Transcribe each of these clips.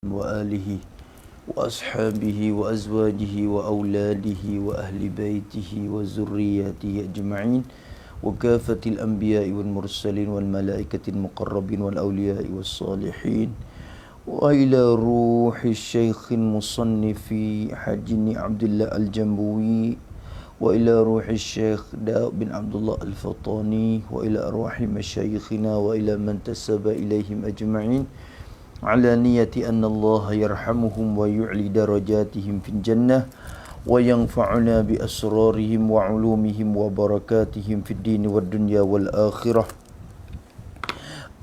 وآله وأصحابه وأزواجه وأولاده وأهل بيته وذرياته أجمعين وكافة الأنبياء والمرسلين والملائكة المقربين والأولياء والصالحين وإلى روح الشيخ المصنف حجني عبد الله الجنبوي وإلى روح الشيخ داود بن عبد الله الفطاني وإلى أرواح مشايخنا وإلى من تسب إليهم أجمعين على نية أن الله يرحمهم ويعلي درجاتهم في الجنة وينفعنا بأسرارهم وعلومهم وبركاتهم في الدين والدنيا والآخرة.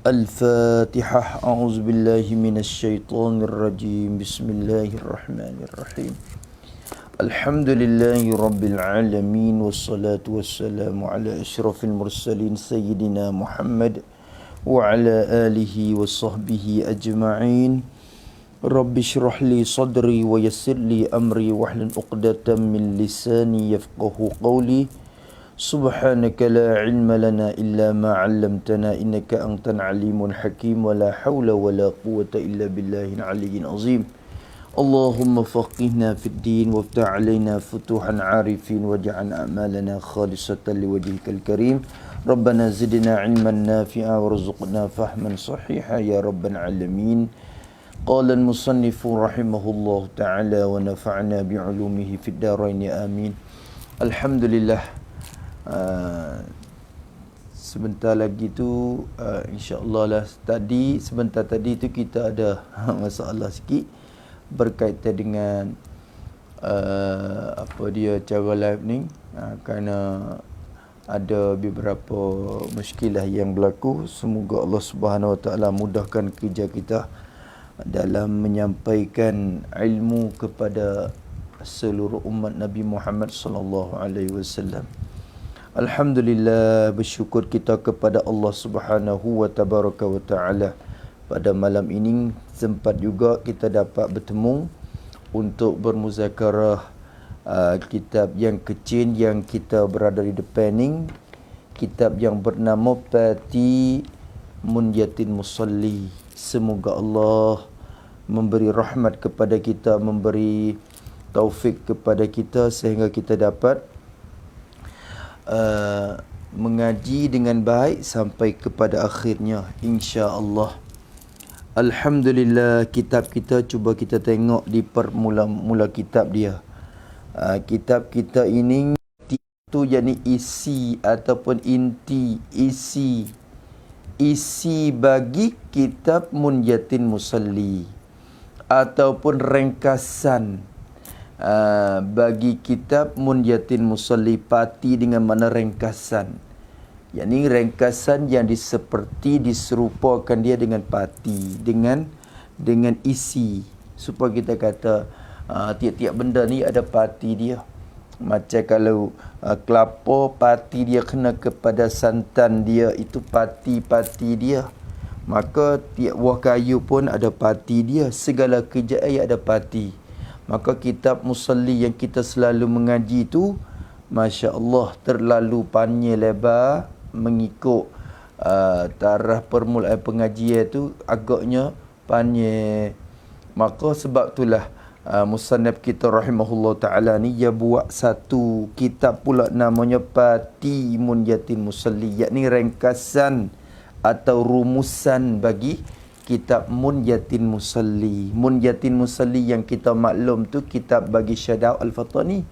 الفاتحة. أعوذ بالله من الشيطان الرجيم. بسم الله الرحمن الرحيم. الحمد لله رب العالمين والصلاة والسلام على أشرف المرسلين سيدنا محمد وعلى آله وصحبه أجمعين. رب اشرح لي صدري ويسر لي أمري واحلل عقدة من لساني يفقه قولي. سبحانك لا علم لنا إلا ما علمتنا إنك أنت العليم الحكيم ولا حول ولا قوة إلا بالله العلي العظيم. اللهم فقهنا في الدين وافتح علينا فتوحا عارفين واجعل أعمالنا خالصة لوجهك الكريم. ربنا زدنا علما نافعا وارزقنا فهما صحيحا يا رب العالمين. قال المصنف رحمه الله تعالى ونفعنا بعلومه في الدارين آمين. الحمد لله. Sebentar lagi tu insya-Allah lah, sebentar tadi tu kita ada masalah sikit berkaitan dengan cara live ni, kerana ada beberapa muskilah yang berlaku. Semoga Allah Subhanahu Wa Taala mudahkan kerja kita dalam menyampaikan ilmu kepada seluruh umat Nabi Muhammad sallallahu alaihi wasallam. Alhamdulillah, bersyukur kita kepada Allah Subhanahu wa taala. Pada malam ini sempat juga kita dapat bertemu untuk bermuzakarah kitab yang kecil yang kita berada di depan ni, kitab yang bernama Pati Munyatin Musalli. Semoga Allah memberi rahmat kepada kita, memberi taufik kepada kita sehingga kita dapat mengaji dengan baik sampai kepada akhirnya, insya-Allah. Alhamdulillah, kitab kita cuba kita tengok di permula kitab dia. Kitab kita ini tu yakni isi ataupun inti, isi bagi kitab Munyatin Musalli ataupun ringkasan bagi kitab Munyatin Musalli. Pati dengan mana ringkasan, yakni ringkasan yang seperti diserupakan dia dengan pati, dengan isi, supaya kita kata tiap-tiap benda ni ada pati dia. Macam kalau kelapa, pati dia kena kepada santan dia, itu pati dia. Maka tiap buah kayu pun ada pati dia, segala kerjaan ada pati. Maka kitab Musalli yang kita selalu mengaji tu, Masya Allah, terlalu panjang lebar mengikut tarikh permulaan pengajian tu agaknya panjang. Maka sebab itulah musannaf kita rahimahullah ta'ala ni dia buat satu kitab pula namanya Pati Munyatin Musalli, yakni ringkasan atau rumusan bagi kitab Munyatin Musalli. Munyatin Musalli yang kita maklum tu kitab bagi Syadau Al-Fatani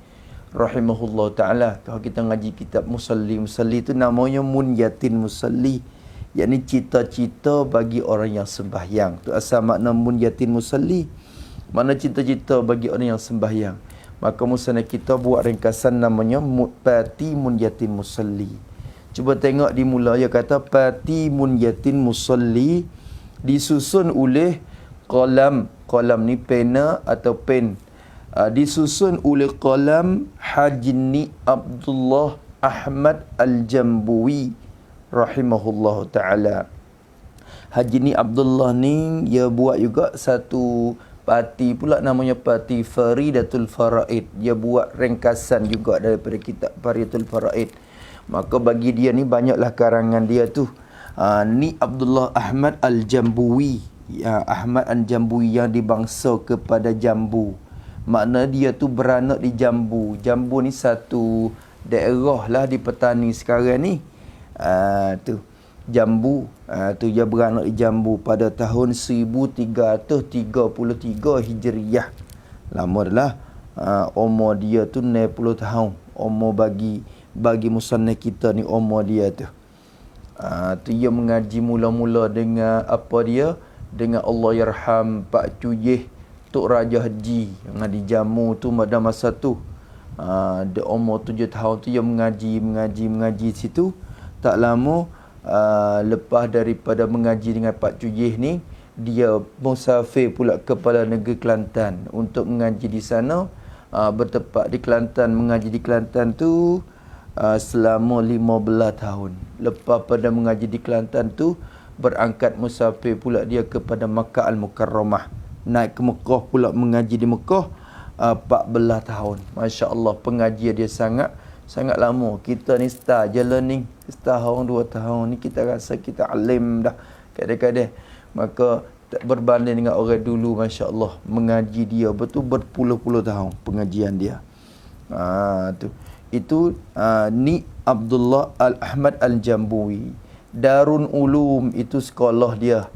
rahimahullah ta'ala. Kalau kita ngaji kitab Musalli tu namanya Munyatin Musalli, yakni cita-cita bagi orang yang sembahyang. Tu asal makna Munyatin Musalli, mana cita-cita bagi orang yang sembahyang. Maka musannaf kita buat ringkasan namanya Pati Munyatin Musalli. Cuba tengok di mula, dia kata Pati Munyatin Musalli disusun oleh qalam ni pena atau pen, disusun oleh qalam Hajni Abdullah Ahmad Al-Jambuwi rahimahullah ta'ala. Hajni Abdullah ni dia buat juga satu pati pula namanya Pati Faridatul Faraid. Dia buat ringkasan juga daripada kitab Faridatul Faraid. Maka bagi dia ni banyaklah karangan dia tu. Ni Abdullah Ahmad Al-Jambuwi Ahmad Al-Jambui yang dibangsa kepada Jambu. Makna dia tu beranak di Jambu. Jambu ni satu daerah lah di petani sekarang ni. Tu Jambu, tu dia beranak di Jambu pada tahun 1333 Hijriah. Lama dah. Umur dia tu 60 tahun. Umur bagi musannaf kita ni umur dia tu. Tu dia mengaji mula-mula dengan apa dia? Dengan Allah yarham Pak Cuyeh Tok Raja Haji yang di Jamu tu pada masa tu. Dia umur 7 tahun tu dia mengaji situ. Tak lama lepas daripada mengaji dengan Pak Cuyeh ni, dia musafir pula kepada negeri Kelantan untuk mengaji di sana. Bertempat di Kelantan, mengaji di Kelantan tu selama 15 tahun. Lepas pada mengaji di Kelantan tu, berangkat musafir pula dia kepada Makkah Al-Mukarramah. Naik ke Mekah pula mengaji di Mekah 14 tahun. Masya Allah, pengajian dia sangat lama. Kita ni start je learning setahun 2 tahun ni kita rasa kita alim dah kadang-kadang. Maka berbanding dengan orang dulu, Masya Allah, mengaji dia betul berpuluh-puluh tahun pengajian dia. Tu itu ni Abdullah Al-Ahmad Al-Jambui. Darun Ulum itu sekolah dia.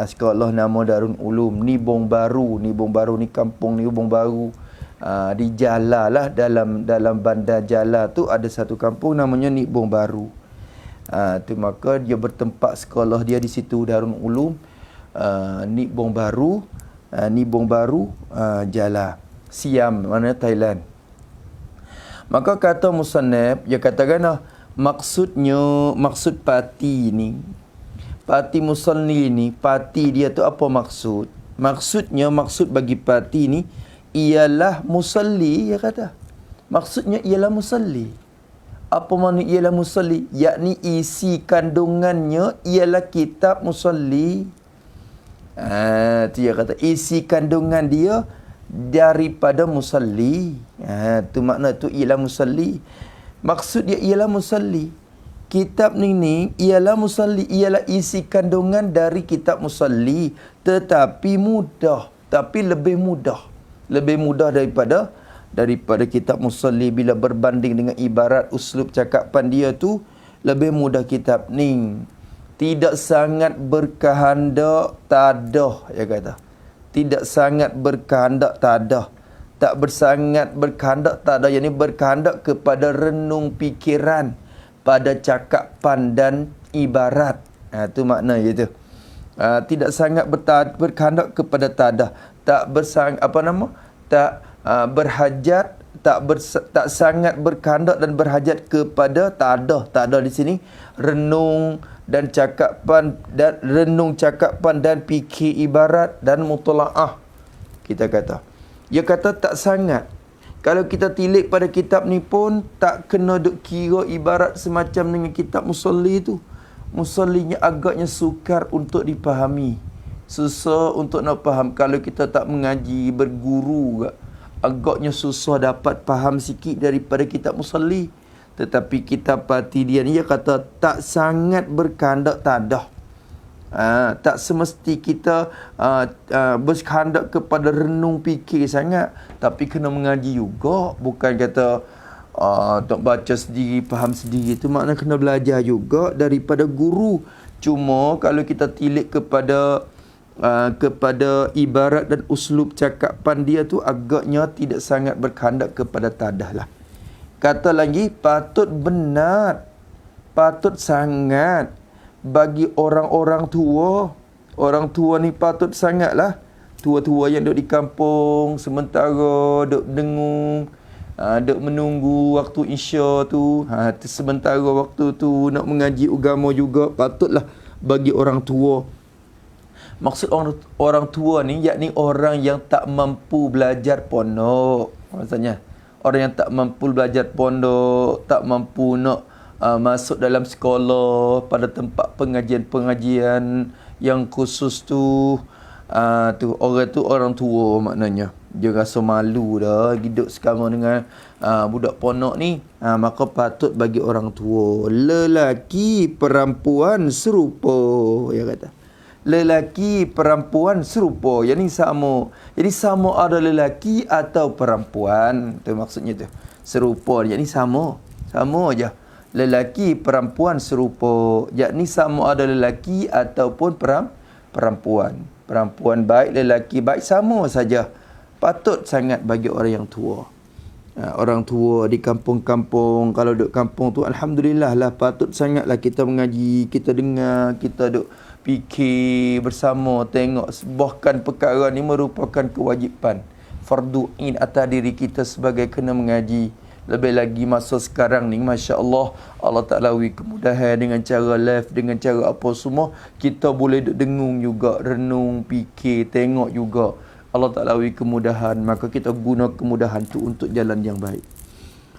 Sekolah nama Darun Ulum. Nibong Baru ni kampung Nibong Baru. Di Jala lah, dalam bandar Jala tu ada satu kampung namanya Nibong Baru. Tu maka dia bertempat sekolah dia di situ, Darun Ulum, Nibong Baru, Jala, Siam, mana Thailand. Maka kata musannaf, dia katakan maksud parti ni, parti musalli ni, parti dia tu apa maksud? Maksud bagi parti ni ialah musalli, dia kata. Maksudnya ialah musalli. Apa makna ialah musalli? Yakni isi kandungannya ialah kitab musalli. Tu dia kata isi kandungan dia daripada musalli. Tu makna tu ialah musalli. Maksud dia ialah musalli. Kitab ni ialah musalli, ialah isi kandungan dari kitab musalli, tetapi mudah, tapi lebih mudah daripada kitab musalli. Bila berbanding dengan ibarat uslub cakapan dia tu, lebih mudah kitab ni. Tidak sangat berkehendak tadah, dia kata. Tidak sangat berkehendak tadah. Tak bersangat berkehendak tadah, yakni berkehendak kepada renung fikiran pada cakapan dan ibarat. Tu makna itu. Tidak sangat berkehendak kepada tadah. Tak berhajat, tak sangat berkehendak dan berhajat kepada tadah. Tadah di sini renung cakapan dan fikir ibarat dan mutalaah, kita kata. Dia kata tak sangat. Kalau kita tilik pada kitab ni pun tak kena duk kira ibarat semacam dengan kitab musalli tu. Musallinya agaknya sukar untuk dipahami. Susah untuk nak faham. Kalau kita tak mengaji, berguru, agaknya susah dapat faham sikit daripada kitab musalli. Tetapi kitab parti dia ni, dia kata tak sangat berkehendak tadah. Tak semesti kita berkehendak kepada renung fikir sangat, tapi kena mengaji juga. Bukan kata tak baca sendiri, faham sendiri. Itu makna kena belajar juga daripada guru. Cuma kalau kita tilik kepada ibarat dan uslub cakapan dia tu, agaknya tidak sangat berkehendak kepada tadah lah. Kata lagi, patut sangat bagi orang-orang tua. Orang tua ni patut sangatlah. Tua-tua yang duduk di kampung sementara duduk dengung, duduk menunggu waktu Isya tu. Sementara waktu tu nak mengaji agama juga, patutlah bagi orang tua. Maksud orang tua ni yakni orang yang tak mampu belajar pondok. Maksudnya orang yang tak mampu belajar pondok, tak mampu nak masuk dalam sekolah pada tempat pengajian-pengajian yang khusus tu. Tu orang tua maknanya. Dia rasa malu dah hidup sekarang dengan budak pondok ni. Maka patut bagi orang tua. Lelaki perempuan serupa, dia kata. lelaki perempuan serupa. Yang ni sama. Jadi sama ada lelaki atau perempuan. Tu maksudnya tu. Serupa. Yang ni sama. Sama aja. Lelaki perempuan serupa. Yakni sama ada lelaki ataupun perempuan. Perempuan baik, lelaki baik, sama saja. Patut sangat bagi orang yang tua. Orang tua di kampung-kampung, kalau duduk kampung tu, alhamdulillah lah, patut sangatlah kita mengaji, kita dengar, kita duduk fikir bersama, tengok. Bahkan perkara ni merupakan kewajipan fardu ain atas diri kita sebagai kena mengaji. Lebih lagi masa sekarang ni, Masya Allah, Allah Ta'ala beri kemudahan dengan cara live, dengan cara apa semua. Kita boleh duduk dengung juga, renung, fikir, tengok juga. Allah Ta'ala beri kemudahan, maka kita guna kemudahan tu untuk jalan yang baik.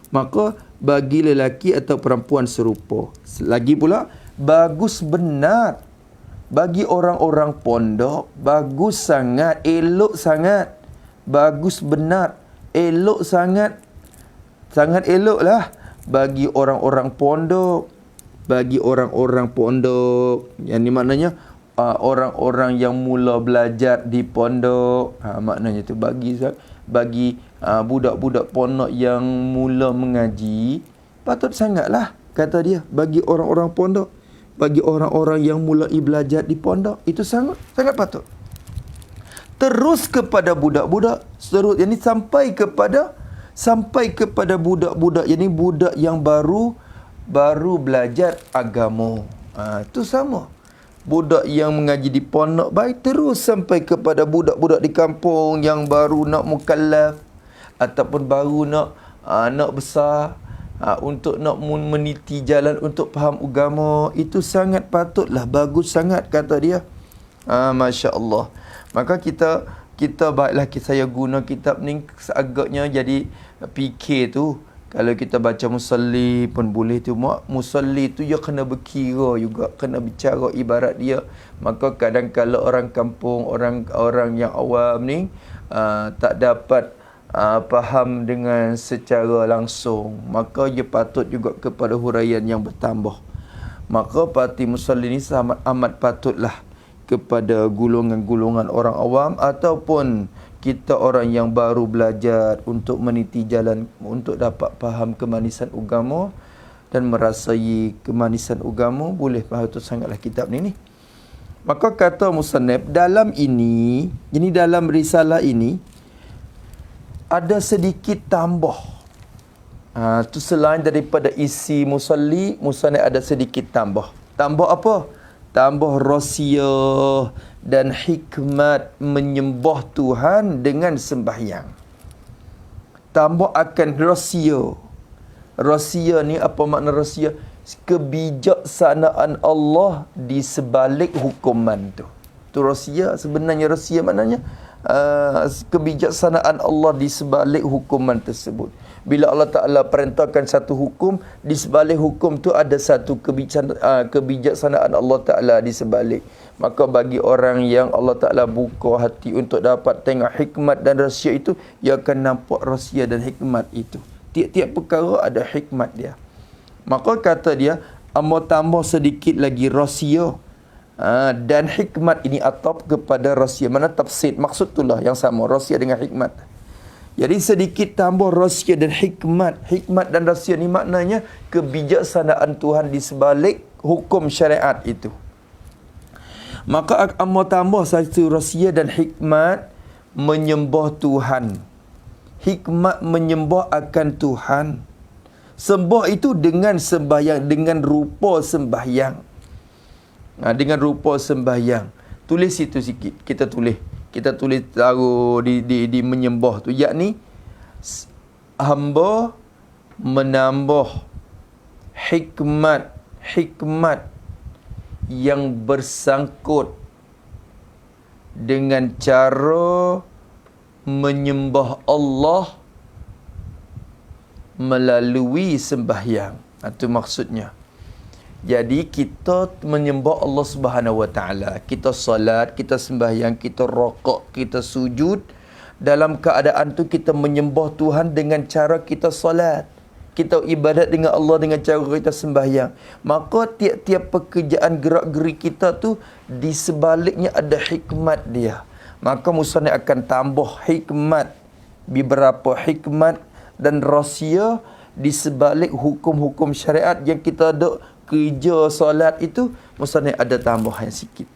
Maka bagi lelaki atau perempuan serupa. Lagi pula, bagus benar. Bagi orang-orang pondok, bagus sangat, elok sangat. Bagus benar, elok sangat. Sangat elok lah bagi orang-orang pondok. Bagi orang-orang pondok. Yang ni maknanya orang-orang yang mula belajar di pondok. Maknanya tu bagi budak-budak pondok yang mula mengaji, patut sangatlah, kata dia, bagi orang-orang pondok, bagi orang-orang yang mulai belajar di pondok, itu sangat patut. Terus kepada budak-budak, yang ni sampai kepada budak-budak, yang ni budak yang baru belajar agama. Itu sama. Budak yang mengaji di pondok baik, terus sampai kepada budak-budak di kampung yang baru nak mukallaf ataupun baru nak besar, untuk nak meniti jalan untuk faham agama. Itu sangat patutlah, bagus sangat, kata dia. Masya Allah. Maka kita baiklah saya guna kitab ni seagaknya jadi fikir tu. Kalau kita baca musalli pun boleh tu. Musalli tu dia kena berkira juga, kena bicara ibarat dia. Maka kadang-kadang orang kampung, orang yang awam ni tak dapat faham dengan secara langsung, maka dia patut juga kepada huraian yang bertambah. Maka parti musalli ni amat patutlah kepada golongan-golongan orang awam ataupun kita orang yang baru belajar untuk meniti jalan untuk dapat faham kemanisan agama dan merasai kemanisan agama. Boleh faham tu sangatlah kitab ni. Maka kata musannif, dalam risalah ini ada sedikit tambah. Tu selain daripada isi musalli, musannif ada sedikit tambah. Tambah apa? Tambah rahsia dan hikmat menyembah Tuhan dengan sembahyang. Tambah akan rahsia. Rahsia ni apa makna rahsia? Kebijaksanaan Allah di sebalik hukuman tu. Tu rahsia. Sebenarnya rahsia maknanya kebijaksanaan Allah di sebalik hukuman tersebut. Bila Allah Ta'ala perintahkan satu hukum, di sebalik hukum tu ada satu kebijaksanaan Allah Ta'ala di sebalik. Maka bagi orang yang Allah Ta'ala buka hati untuk dapat tengok hikmat dan rahsia itu, ia akan nampak rahsia dan hikmat itu. Tiap-tiap perkara ada hikmat dia. Maka kata dia, tambah sedikit lagi rahsia dan hikmat ini atap kepada rahsia. Mana tafsir, maksud itulah yang sama, rahsia dengan hikmat. Jadi sedikit tambah rahsia dan hikmat. Hikmat dan rahsia ni maknanya kebijaksanaan Tuhan di sebalik hukum syariat itu. Maka tambah satu rahsia dan hikmat menyembah Tuhan. Hikmat menyembah akan Tuhan. Sembah itu dengan sembahyang, dengan rupa sembahyang. Dengan rupa sembahyang. Tulis itu sikit. Kita tulis taruh di menyembah tu, yakni hamba menambah hikmat yang bersangkut dengan cara menyembah Allah melalui sembahyang. Itu maksudnya. Jadi kita menyembah Allah Subhanahu Wa Taala. Kita salat, kita sembahyang, kita rokok, kita sujud. Dalam keadaan tu kita menyembah Tuhan dengan cara kita salat. kita ibadat dengan Allah dengan cara kita sembahyang, maka tiap-tiap pekerjaan gerak-geri kita tu di sebaliknya ada hikmat dia. Maka musannif akan tambah hikmat, beberapa hikmat dan rahsia di sebalik hukum-hukum syariat yang kita ada kerja solat itu. Musannif ada tambahan sikit.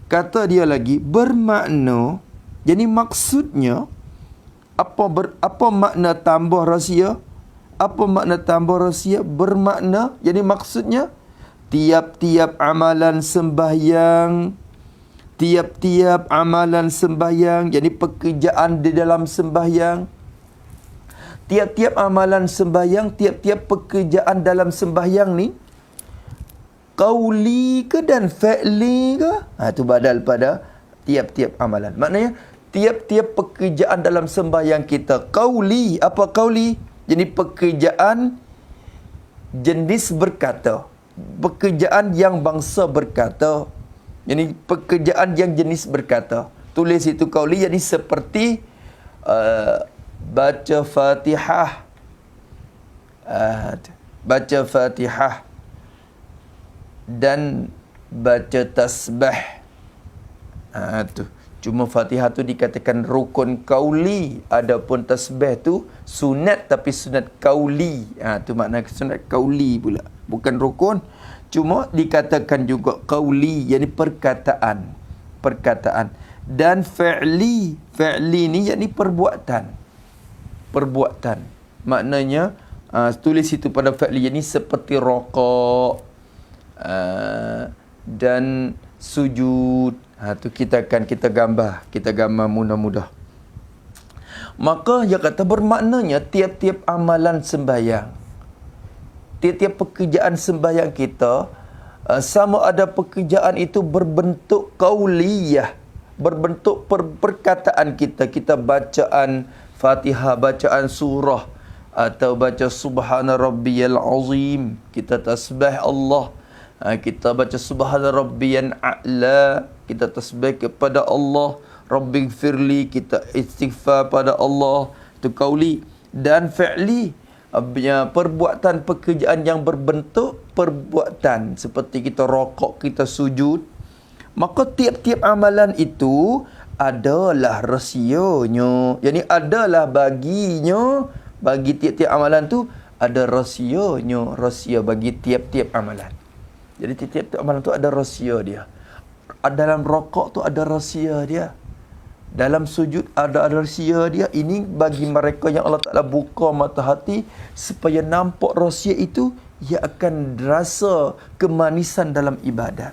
Kata dia lagi bermakna, jadi maksudnya apa makna tambah rahsia? Apa makna tambah rahsia? Bermakna, jadi maksudnya tiap-tiap amalan sembahyang, jadi pekerjaan di dalam sembahyang, tiap-tiap amalan sembahyang, tiap-tiap pekerjaan dalam sembahyang ni qauli ke dan fa'li ke? Itu badal pada tiap-tiap amalan. Maknanya tiap-tiap pekerjaan dalam sembahyang kita qauli. Apa qauli? Jadi pekerjaan jenis berkata, pekerjaan yang bangsa berkata. Jadi pekerjaan yang jenis berkata. Tulis itu qauli, jadi seperti baca Fatihah, dan baca tasbih. Cuma Fatihah tu dikatakan rukun qauli, adapun tasbih tu sunat, tapi sunat qauli. Tu makna sunat qauli pula, bukan rukun. Cuma dikatakan juga qauli, yakni perkataan. Dan fi'li ni yakni perbuatan. Maknanya tulis itu pada fi'li, yakni seperti rokok dan sujud. Tu kita gambar mudah-mudah. Maka dia kata bermaknanya tiap-tiap amalan sembahyang, tiap-tiap pekerjaan sembahyang kita, sama ada pekerjaan itu berbentuk qauliyah, berbentuk perkataan kita bacaan Fatihah, bacaan surah, atau baca subhana rabbiyal azim, kita tasbih Allah, kita baca subhana rabbiyan a'la, kita tasbih kepada Allah, rabbighfirli, kita istighfar pada Allah. Itu qauli. Dan fi'li, perbuatan pekerjaan yang berbentuk perbuatan, seperti kita rokok, kita sujud. Maka tiap-tiap amalan itu adalah rahsianya. Jadi adalah baginya, bagi tiap-tiap amalan tu ada rahsianya, rahsia bagi tiap-tiap amalan. Jadi tiap-tiap amalan tu ada rahsia dia. Dalam rokok tu ada rahsia dia, dalam sujud ada rahsia dia. Ini bagi mereka yang Allah Ta'ala buka mata hati supaya nampak rahsia itu, ia akan rasa kemanisan dalam ibadat.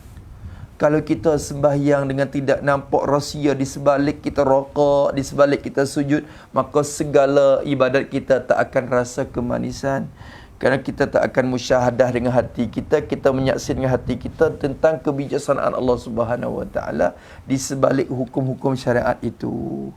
Kalau kita sembahyang dengan tidak nampak rahsia, di sebalik kita rokok, di sebalik kita sujud, maka segala ibadat kita tak akan rasa kemanisan. Kerana kita tak akan musyahadah dengan hati kita, kita menyaksikan dengan hati kita tentang kebijaksanaan Allah Subhanahu Wa Taala di sebalik hukum-hukum syariat itu.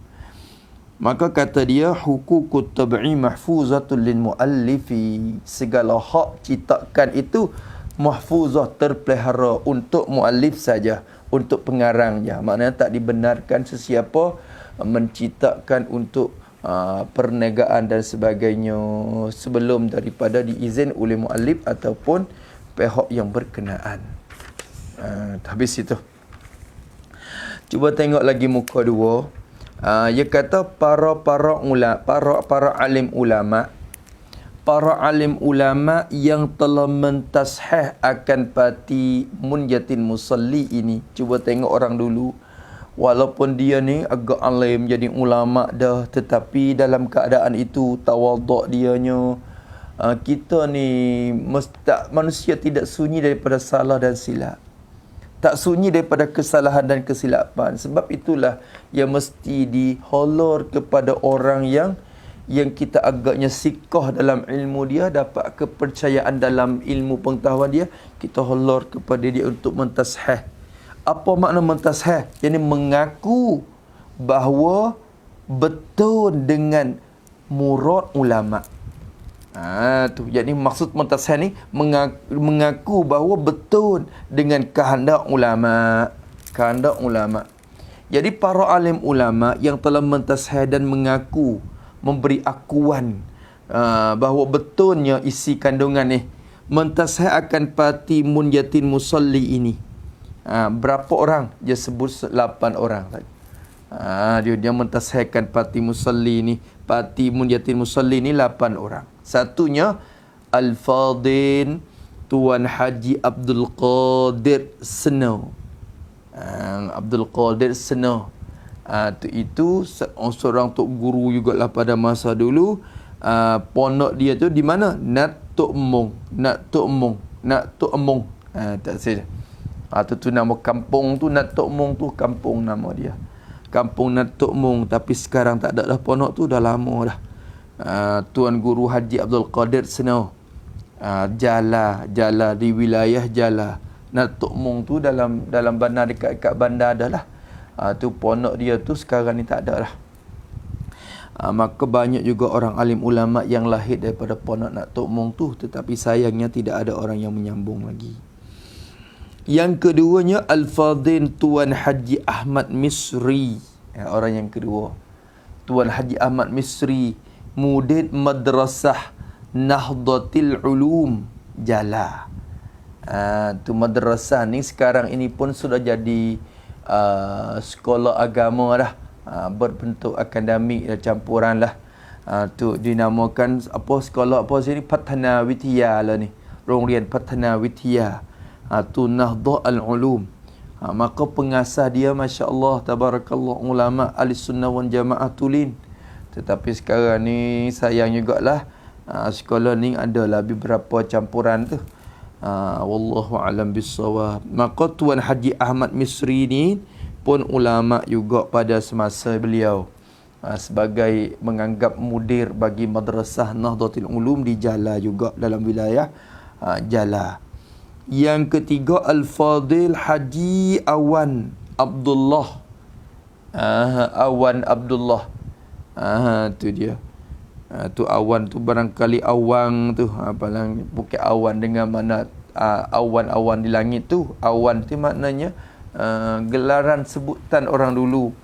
Maka kata dia, hukukut tab'i mahfuzatul lil muallifi, segala hak ciptakan itu mahfuzah, terpelihara untuk muallif saja, untuk pengarangnya. Maknanya tak dibenarkan sesiapa menciptakan untuk perniagaan dan sebagainya sebelum daripada diizin oleh muallif ataupun pihak yang berkenaan. Habis itu. Cuba tengok lagi muka 2. Dia kata para alim ulama yang telah mentashih akan pati munjatin musalli ini. Cuba tengok orang dulu, walaupun dia ni agak alim, jadi ulama dah, tetapi dalam keadaan itu tawaduk dianya. Kita ni manusia tidak sunyi daripada salah dan silap, tak sunyi daripada kesalahan dan kesilapan. Sebab itulah yang mesti diholor kepada orang yang kita agaknya sikoh dalam ilmu dia, dapat kepercayaan dalam ilmu pengetahuan dia, kita holor kepada dia untuk mentashih. Apa makna mentashih? Yang mengaku bahawa betul dengan murad ulama. Tu. Jadi maksud mentashih ni mengaku bahawa betul dengan kehendak ulama. Jadi para alim ulama yang telah mentashih dan mengaku, memberi akuan bahawa betulnya isi kandungan ni mentasih akan parti munjatin musalli ini. Berapa orang? Dia sebut 8 orang tadi. Dia mentasihkan parti musalli ni, parti munjatin musalli ni 8 orang. Satunya Al-Fadil Tuan Haji Abdul Qadir Seno. Abdul Qadir Seno. Itu seorang tok guru jugalah pada masa dulu. Pondok dia tu di mana? Natuk Mung. Tak saja. Tu nama kampung tu, Natuk Mung tu kampung nama dia. Kampung Natuk Mung. Tapi sekarang tak ada dah pondok tu, dah lama dah. Tuan Guru Haji Abdul Qadir Seno. Jala di wilayah Jala. Natuk Mung tu dalam bandar, dekat bandar dah lah. Tu pondok dia tu sekarang ni tak ada dah. Maka banyak juga orang alim ulama yang lahir daripada pondok Natuk Mung tu, tetapi sayangnya tidak ada orang yang menyambung lagi. Yang keduanya Al-Fadil Tuan Haji Ahmad Misri. Orang yang kedua, Tuan Haji Ahmad Misri, Mudid Madrasah Nahdlatul Ulum Jala. Tu madrasah ni sekarang ini pun sudah jadi sekolah agama dah. Berbentuk akademik campuran lah. Tu dinamakan sekolah sini Patana Witya lah ni. Rongrian Patana Witya. Tu Nahdlatul Ulum. Maka pengasas dia masya-Allah tabarakallah ulama ahli sunnah wal jamaah tulen. Tetapi sekarang ni sayang jugalah sekolah ni adalah beberapa campuran tu. Wallahu alam bissawab. Maka Tuan Haji Ahmad Misri ni pun ulama juga pada semasa beliau, sebagai menganggap mudir bagi madrasah Nahdlatul Ulum di Jala juga, dalam wilayah Jala. Yang ketiga Al-Fadil Haji Awan Abdullah. Awan Abdullah. Tu dia. Tu awan tu barangkali awang tu. Bukan awan dengan mana awan-awan di langit tu. Awan tu maknanya gelaran sebutan orang dulu.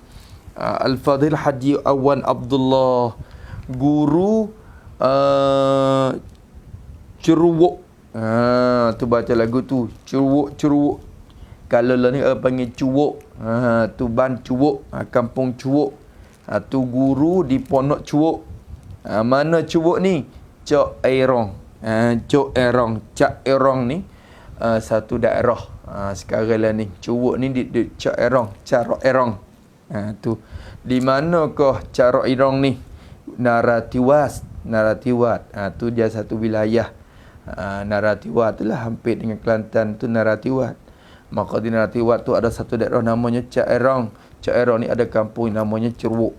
Al-Fadil Haji Awan Abdullah, guru Cerwok. Tu baca lagu tu, Cerwok. Kalau lah ni panggil Cuwok. Tu ban Cuwok, kampung Cuwok. Tu guru di Pondok Cuwok. Mana Cuwok ni? Cak Erong. Cak Erong ni satu daerah. Sekarang lah ni Cuwok ni di Cak Erong, Carok Erong. Tu di manakah Carok Erong ni? Naratiwat. Tu dia satu wilayah. Naratiwat tu lah hampir dengan Kelantan tu Naratiwat. Maka di Naratiwat tu ada satu daerah namanya Cak Erong. Cak Erong ni ada kampung namanya Cerwok.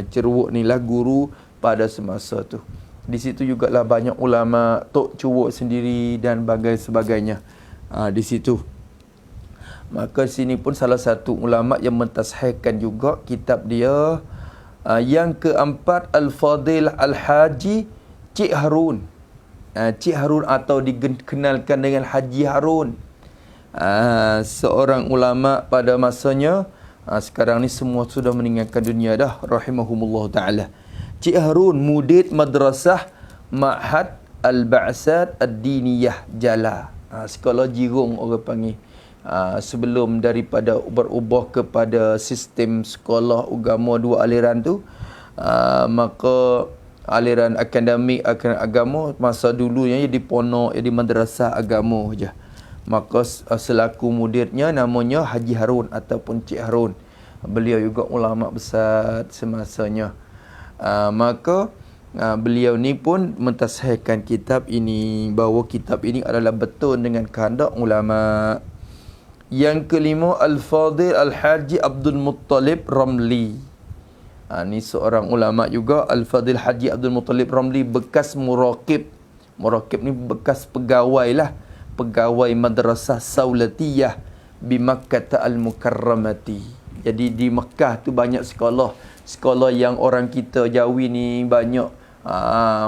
Cerwok ni lah guru pada semasa tu. Di situ jugalah banyak ulama, Tok Cerwok sendiri dan sebagainya. Di situ. Maka sini pun salah satu ulama yang mentashihkan juga kitab dia. Yang keempat Al-Fadil Al-Haji Cik Harun. Cik Harun atau dikenalkan dengan Haji Harun. Seorang ulama pada masanya. Sekarang ni semua sudah meninggalkan dunia dah, rahimahumullah ta'ala. Cik Harun mudir madrasah Ma'had Al-Ba'sat Ad-Diniyah Jala. Sekolah Jirong orang panggil. Sebelum daripada berubah kepada sistem sekolah agama dua aliran tu, maka aliran akademik agama masa dulunya di pondok, di madrasah agama je. Maka selaku mudirnya namanya Haji Harun ataupun Cik Harun. Beliau juga ulama besar semasanya. Maka beliau ni pun mentashihkan kitab ini, bahawa kitab ini adalah betul dengan kehendak ulama. Yang kelima Al-Fadil Al-Haji Abdul Muttalib Ramli. Ni seorang ulama juga, Al-Fadil Haji Abdul Muttalib Ramli, bekas muraqib. Muraqib ni bekas pegawai lah. Pegawai Madrasah Saulatiyah di Makkah Al-Mukarramati. Jadi di Mekah tu banyak sekolah. Sekolah yang orang kita Jawi ni banyak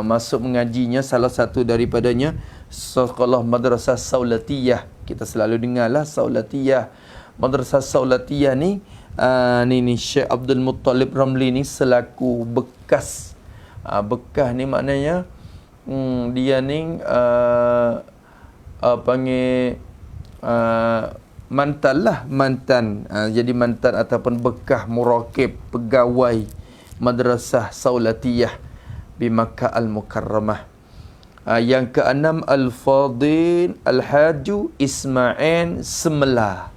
masuk mengajinya. Salah satu daripadanya sekolah Madrasah Saulatiyah. Kita selalu dengar lah Saulatiyah. Madrasah Saulatiyah ni ni Syekh Abdul Muttalib Ramli ni selaku bekas. Bekas ni maknanya dia ni panggil mantan lah, mantan. Jadi mantan ataupun bekas murakib pegawai Madrasah Saulatiyah di Makkah Al-Mukarramah. Yang keenam, Al-Fadil Al-Haju Ismail Semelah.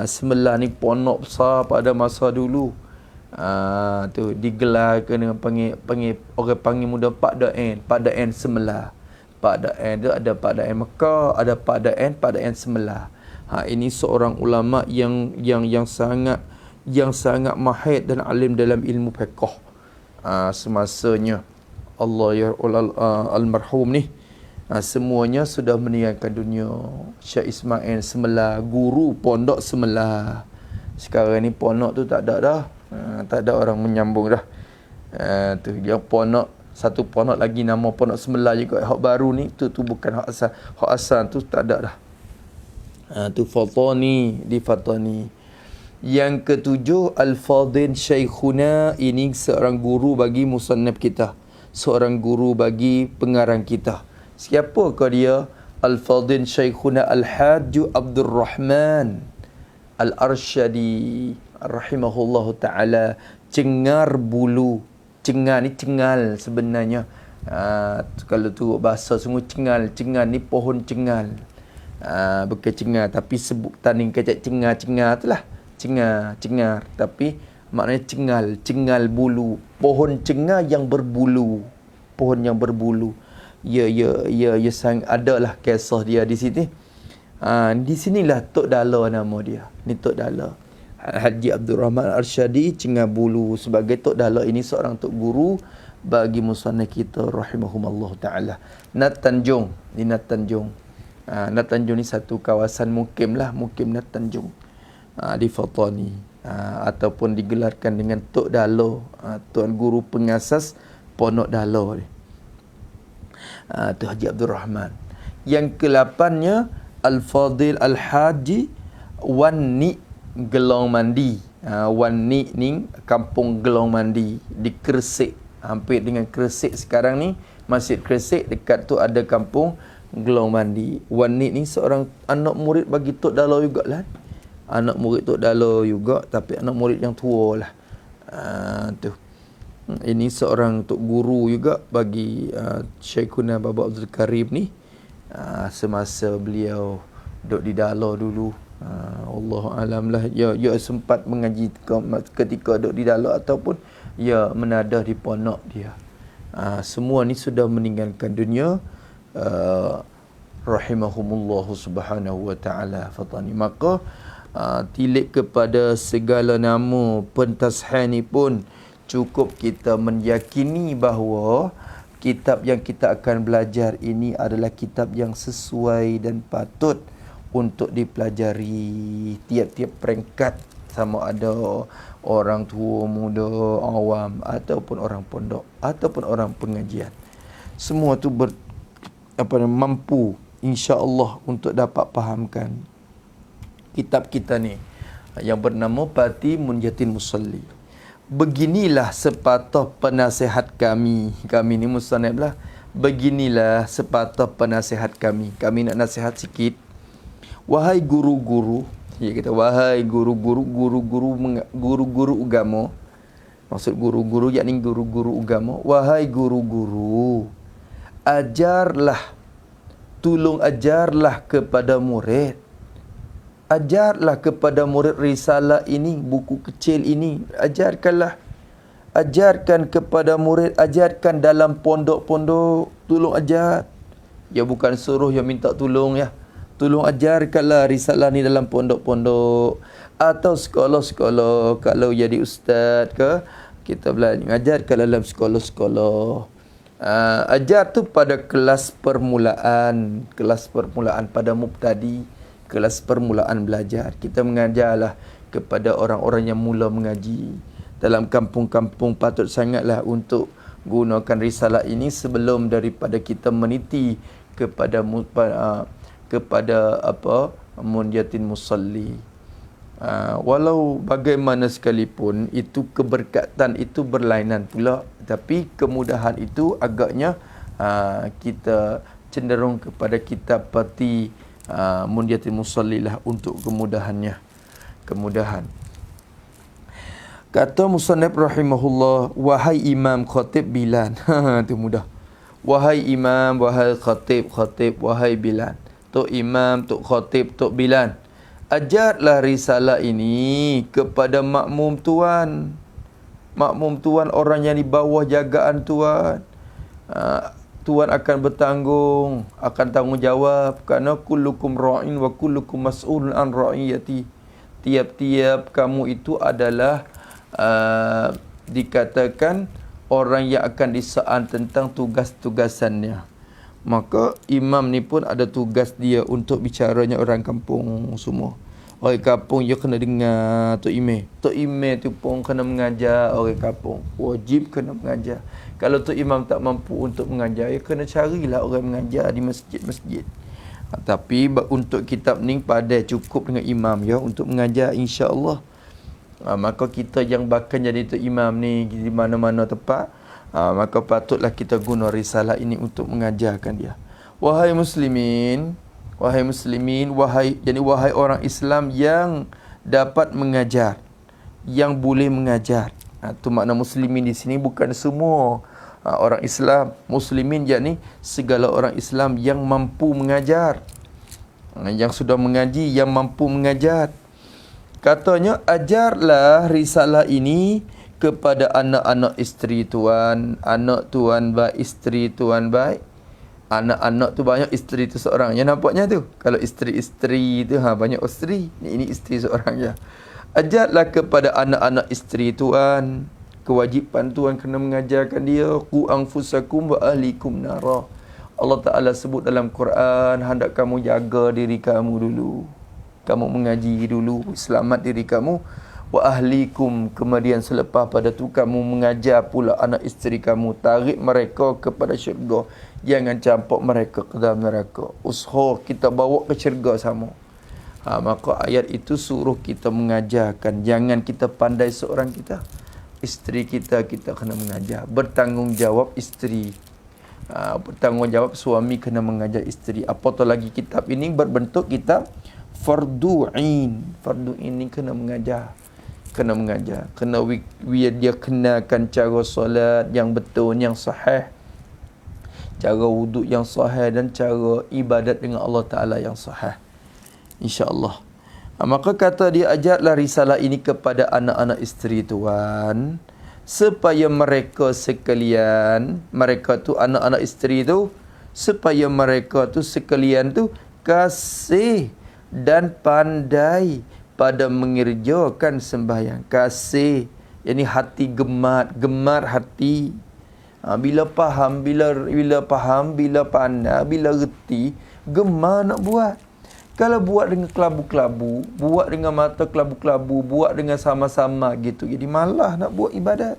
Semelah ni ponok besar pada masa dulu. Tu digelarkan dengan panggil orang panggil muda Pak Daen Semelah. Pak Daen tu ada Pak Daen Mekah, ada Pak Daen Semelah. Ini seorang ulama yang sangat mahir dan alim dalam ilmu fiqh. Semasanya Allah ya almarhum ni, semuanya sudah meninggalkan dunia. Syekh Ismail Semelah, guru pondok Semelah. Sekarang ni pondok tu tak ada dah. Tak ada orang menyambung dah. Tu dia pondok, satu pondok lagi nama pondok Semelah juga. Hak baru ni tu bukan hak asal. Hak asal tu tak ada dah. Tu Fatani, di Fatani. Yang ketujuh, Al-Fadil Syekhuna, ini seorang guru bagi musannaf kita, seorang guru bagi pengarang kita. Siapakah dia? Al-Fadil Syekhuna Al-Hajj Abdul Rahman Al-Arsyadi rahimahullahu ta'ala. Cengar bulu. Cengar ni cengal sebenarnya. Kalau tu bahasa sungguh cengal. Cengal ni pohon cengal. Bukan cengar, tapi sebutan yang kecak cengar tu lah. Cengar. Tapi maknanya cengal bulu. Pohon cengar yang berbulu. Pohon yang berbulu. Ya, sang adalah kisah dia di sini. Di sinilah Tok Dala nama dia. Ni Tok Dala. Haji Abdul Rahman Arsyadi Cengar Bulu. Sebagai Tok Dala ini seorang tok guru bagi musannaf kita rahimahumallah taala. Nat Tanjung. Ni Nat Tanjung. Nat Tanjung ni satu kawasan mukim Nat Tanjung. Di Fatani. Ataupun digelarkan dengan Tok Dala. Tuan guru pengasas Pondok Dala ni. Tu Haji Abdul Rahman. Yang ke-8-nya Al-Fadil Al-Haji Wani Gelong Mandi. Wani ni kampung Gelong Mandi di Kresik. Hampir dengan Kresik sekarang ni, Masjid Kresik, dekat tu ada kampung Gelong Mandi. Wani ni seorang anak murid bagi Tok Dala jugalah. Anak murid Tok Dala juga, tapi anak murid yang tua lah. Tu. Ini seorang tok guru juga bagi Syekhuna Baba Abdul Karim ni. Semasa beliau duduk di Dala dulu. Allah alam lah. Ya sempat mengaji ketika duduk di Dala ataupun ya menadah di pondok dia. Semua ni sudah meninggalkan dunia. Rahimahumullahu subhanahu wa ta'ala. Fatani. Maka tilik kepada segala nama pentasihah ni pun cukup kita meyakini bahawa kitab yang kita akan belajar ini adalah kitab yang sesuai dan patut untuk dipelajari tiap-tiap peringkat, sama ada orang tua, muda, awam ataupun orang pondok ataupun orang pengajian. Semua tu mampu insya-Allah untuk dapat fahamkan kitab kita ni yang bernama Pati Munjatin Musalli. Beginilah sepatah penasihat kami. Kami ni musannaf lah. Beginilah sepatah penasihat kami. Kami nak nasihat sikit. Wahai guru-guru, dia kata wahai guru-guru agama. Maksud guru-guru yakni guru-guru agama. Wahai guru-guru, tolong ajarlah kepada murid. Ajarlah kepada murid risalah ini, buku kecil ini. Ajarkan kepada murid, ajarkan dalam pondok-pondok. Tolong ajar. Ya bukan suruh yang minta tolong ya. Tolong ajarkanlah risalah ni dalam pondok-pondok atau sekolah-sekolah. Kalau jadi ustaz ke, kita belajar ajarkan dalam sekolah-sekolah. Ajar tu pada kelas permulaan pada mubtadi. Kelas permulaan belajar. Kita mengajarlah kepada orang-orang yang mula mengaji. Dalam kampung-kampung patut sangatlah untuk gunakan risalah ini sebelum daripada kita meniti kepada Munjatin Musalli. Walau bagaimana sekalipun itu keberkatan itu berlainan pula, tapi kemudahan itu agaknya kita cenderung kepada kitab Pati Munyatil Musalli lah untuk kemudahannya. Kemudahan. Kata musannif rahimahullah, wahai imam, khatib, Bilal. Itu mudah. Wahai imam, wahai khatib, wahai Bilal. Tok imam, tok khatib, tok Bilal. Ajarlah risalah ini kepada makmum tuan. Makmum tuan, orang yang di bawah jagaan tuan. Tuan akan bertanggung, akan tanggungjawab. Kerana kullukum ra'in wa kullukum mas'ulun an ra'iyati. Tiap-tiap kamu itu adalah dikatakan orang yang akan disaan tentang tugas-tugasannya. Maka imam ni pun ada tugas dia untuk bicaranya orang kampung semua. Orang kampung dia kena dengar Tok Imam. Tok Imam tu pun kena mengajar orang kampung. Wajib kena mengajar. Kalau Tok Imam tak mampu untuk mengajar, ya kena carilah orang mengajar di masjid-masjid. Tapi untuk kitab ni pada cukup dengan imam ya untuk mengajar, insya-Allah. Maka kita yang bakal jadi Tok Imam ni di mana-mana tempat, maka patutlah kita guna risalah ini untuk mengajarkan dia. Wahai muslimin, wahai orang Islam yang dapat mengajar, yang boleh mengajar. Itu makna muslimin di sini bukan semua orang Islam. Muslimin yakni segala orang Islam yang mampu mengajar, yang sudah mengaji, yang mampu mengajar. Katanya, ajarlah risalah ini kepada anak-anak isteri tuan. Anak tuan baik, isteri tuan baik. Anak-anak tu banyak, isteri tu seorang. Yang nampaknya tu, kalau isteri-isteri tu banyak isteri. Ini isteri seorang je. Ajarlah kepada anak-anak isteri tuan. Kewajipan tuan kena mengajarkan dia. Qu anfusakum wa ahlikum nara. Allah Ta'ala sebut dalam Quran, hendak kamu jaga diri kamu dulu. Kamu mengaji dulu, selamat diri kamu. Wa ahlikum, kemudian selepas pada tu kamu mengajar pula anak isteri kamu. Tarik mereka kepada syurga. Jangan campak mereka ke dalam neraka. Usaha kita bawa ke syurga sama. Maka ayat itu suruh kita mengajarkan. Jangan kita pandai seorang kita. Isteri kita kena mengajar. Bertanggungjawab isteri. Bertanggungjawab suami kena mengajar isteri. Apatah lagi kitab ini berbentuk kitab fardu'in. Fardu'in ni kena mengajar. Kena dia kenakan cara solat yang betul, yang sahih. Cara wuduk yang sahih dan cara ibadat dengan Allah Ta'ala yang sahih. InsyaAllah. Maka kata dia, ajarlah risalah ini kepada anak-anak isteri tuan, supaya mereka sekalian, mereka tu anak-anak isteri tu, supaya mereka tu sekalian tu kasih dan pandai pada mengerjakan sembahyang. Kasih, yakni hati gemar hati. Bila faham, bila pandai, bila reti, gemar nak buat. Kalau buat dengan kelabu-kelabu, buat dengan mata kelabu-kelabu, buat dengan sama-sama gitu, jadi malah nak buat ibadat.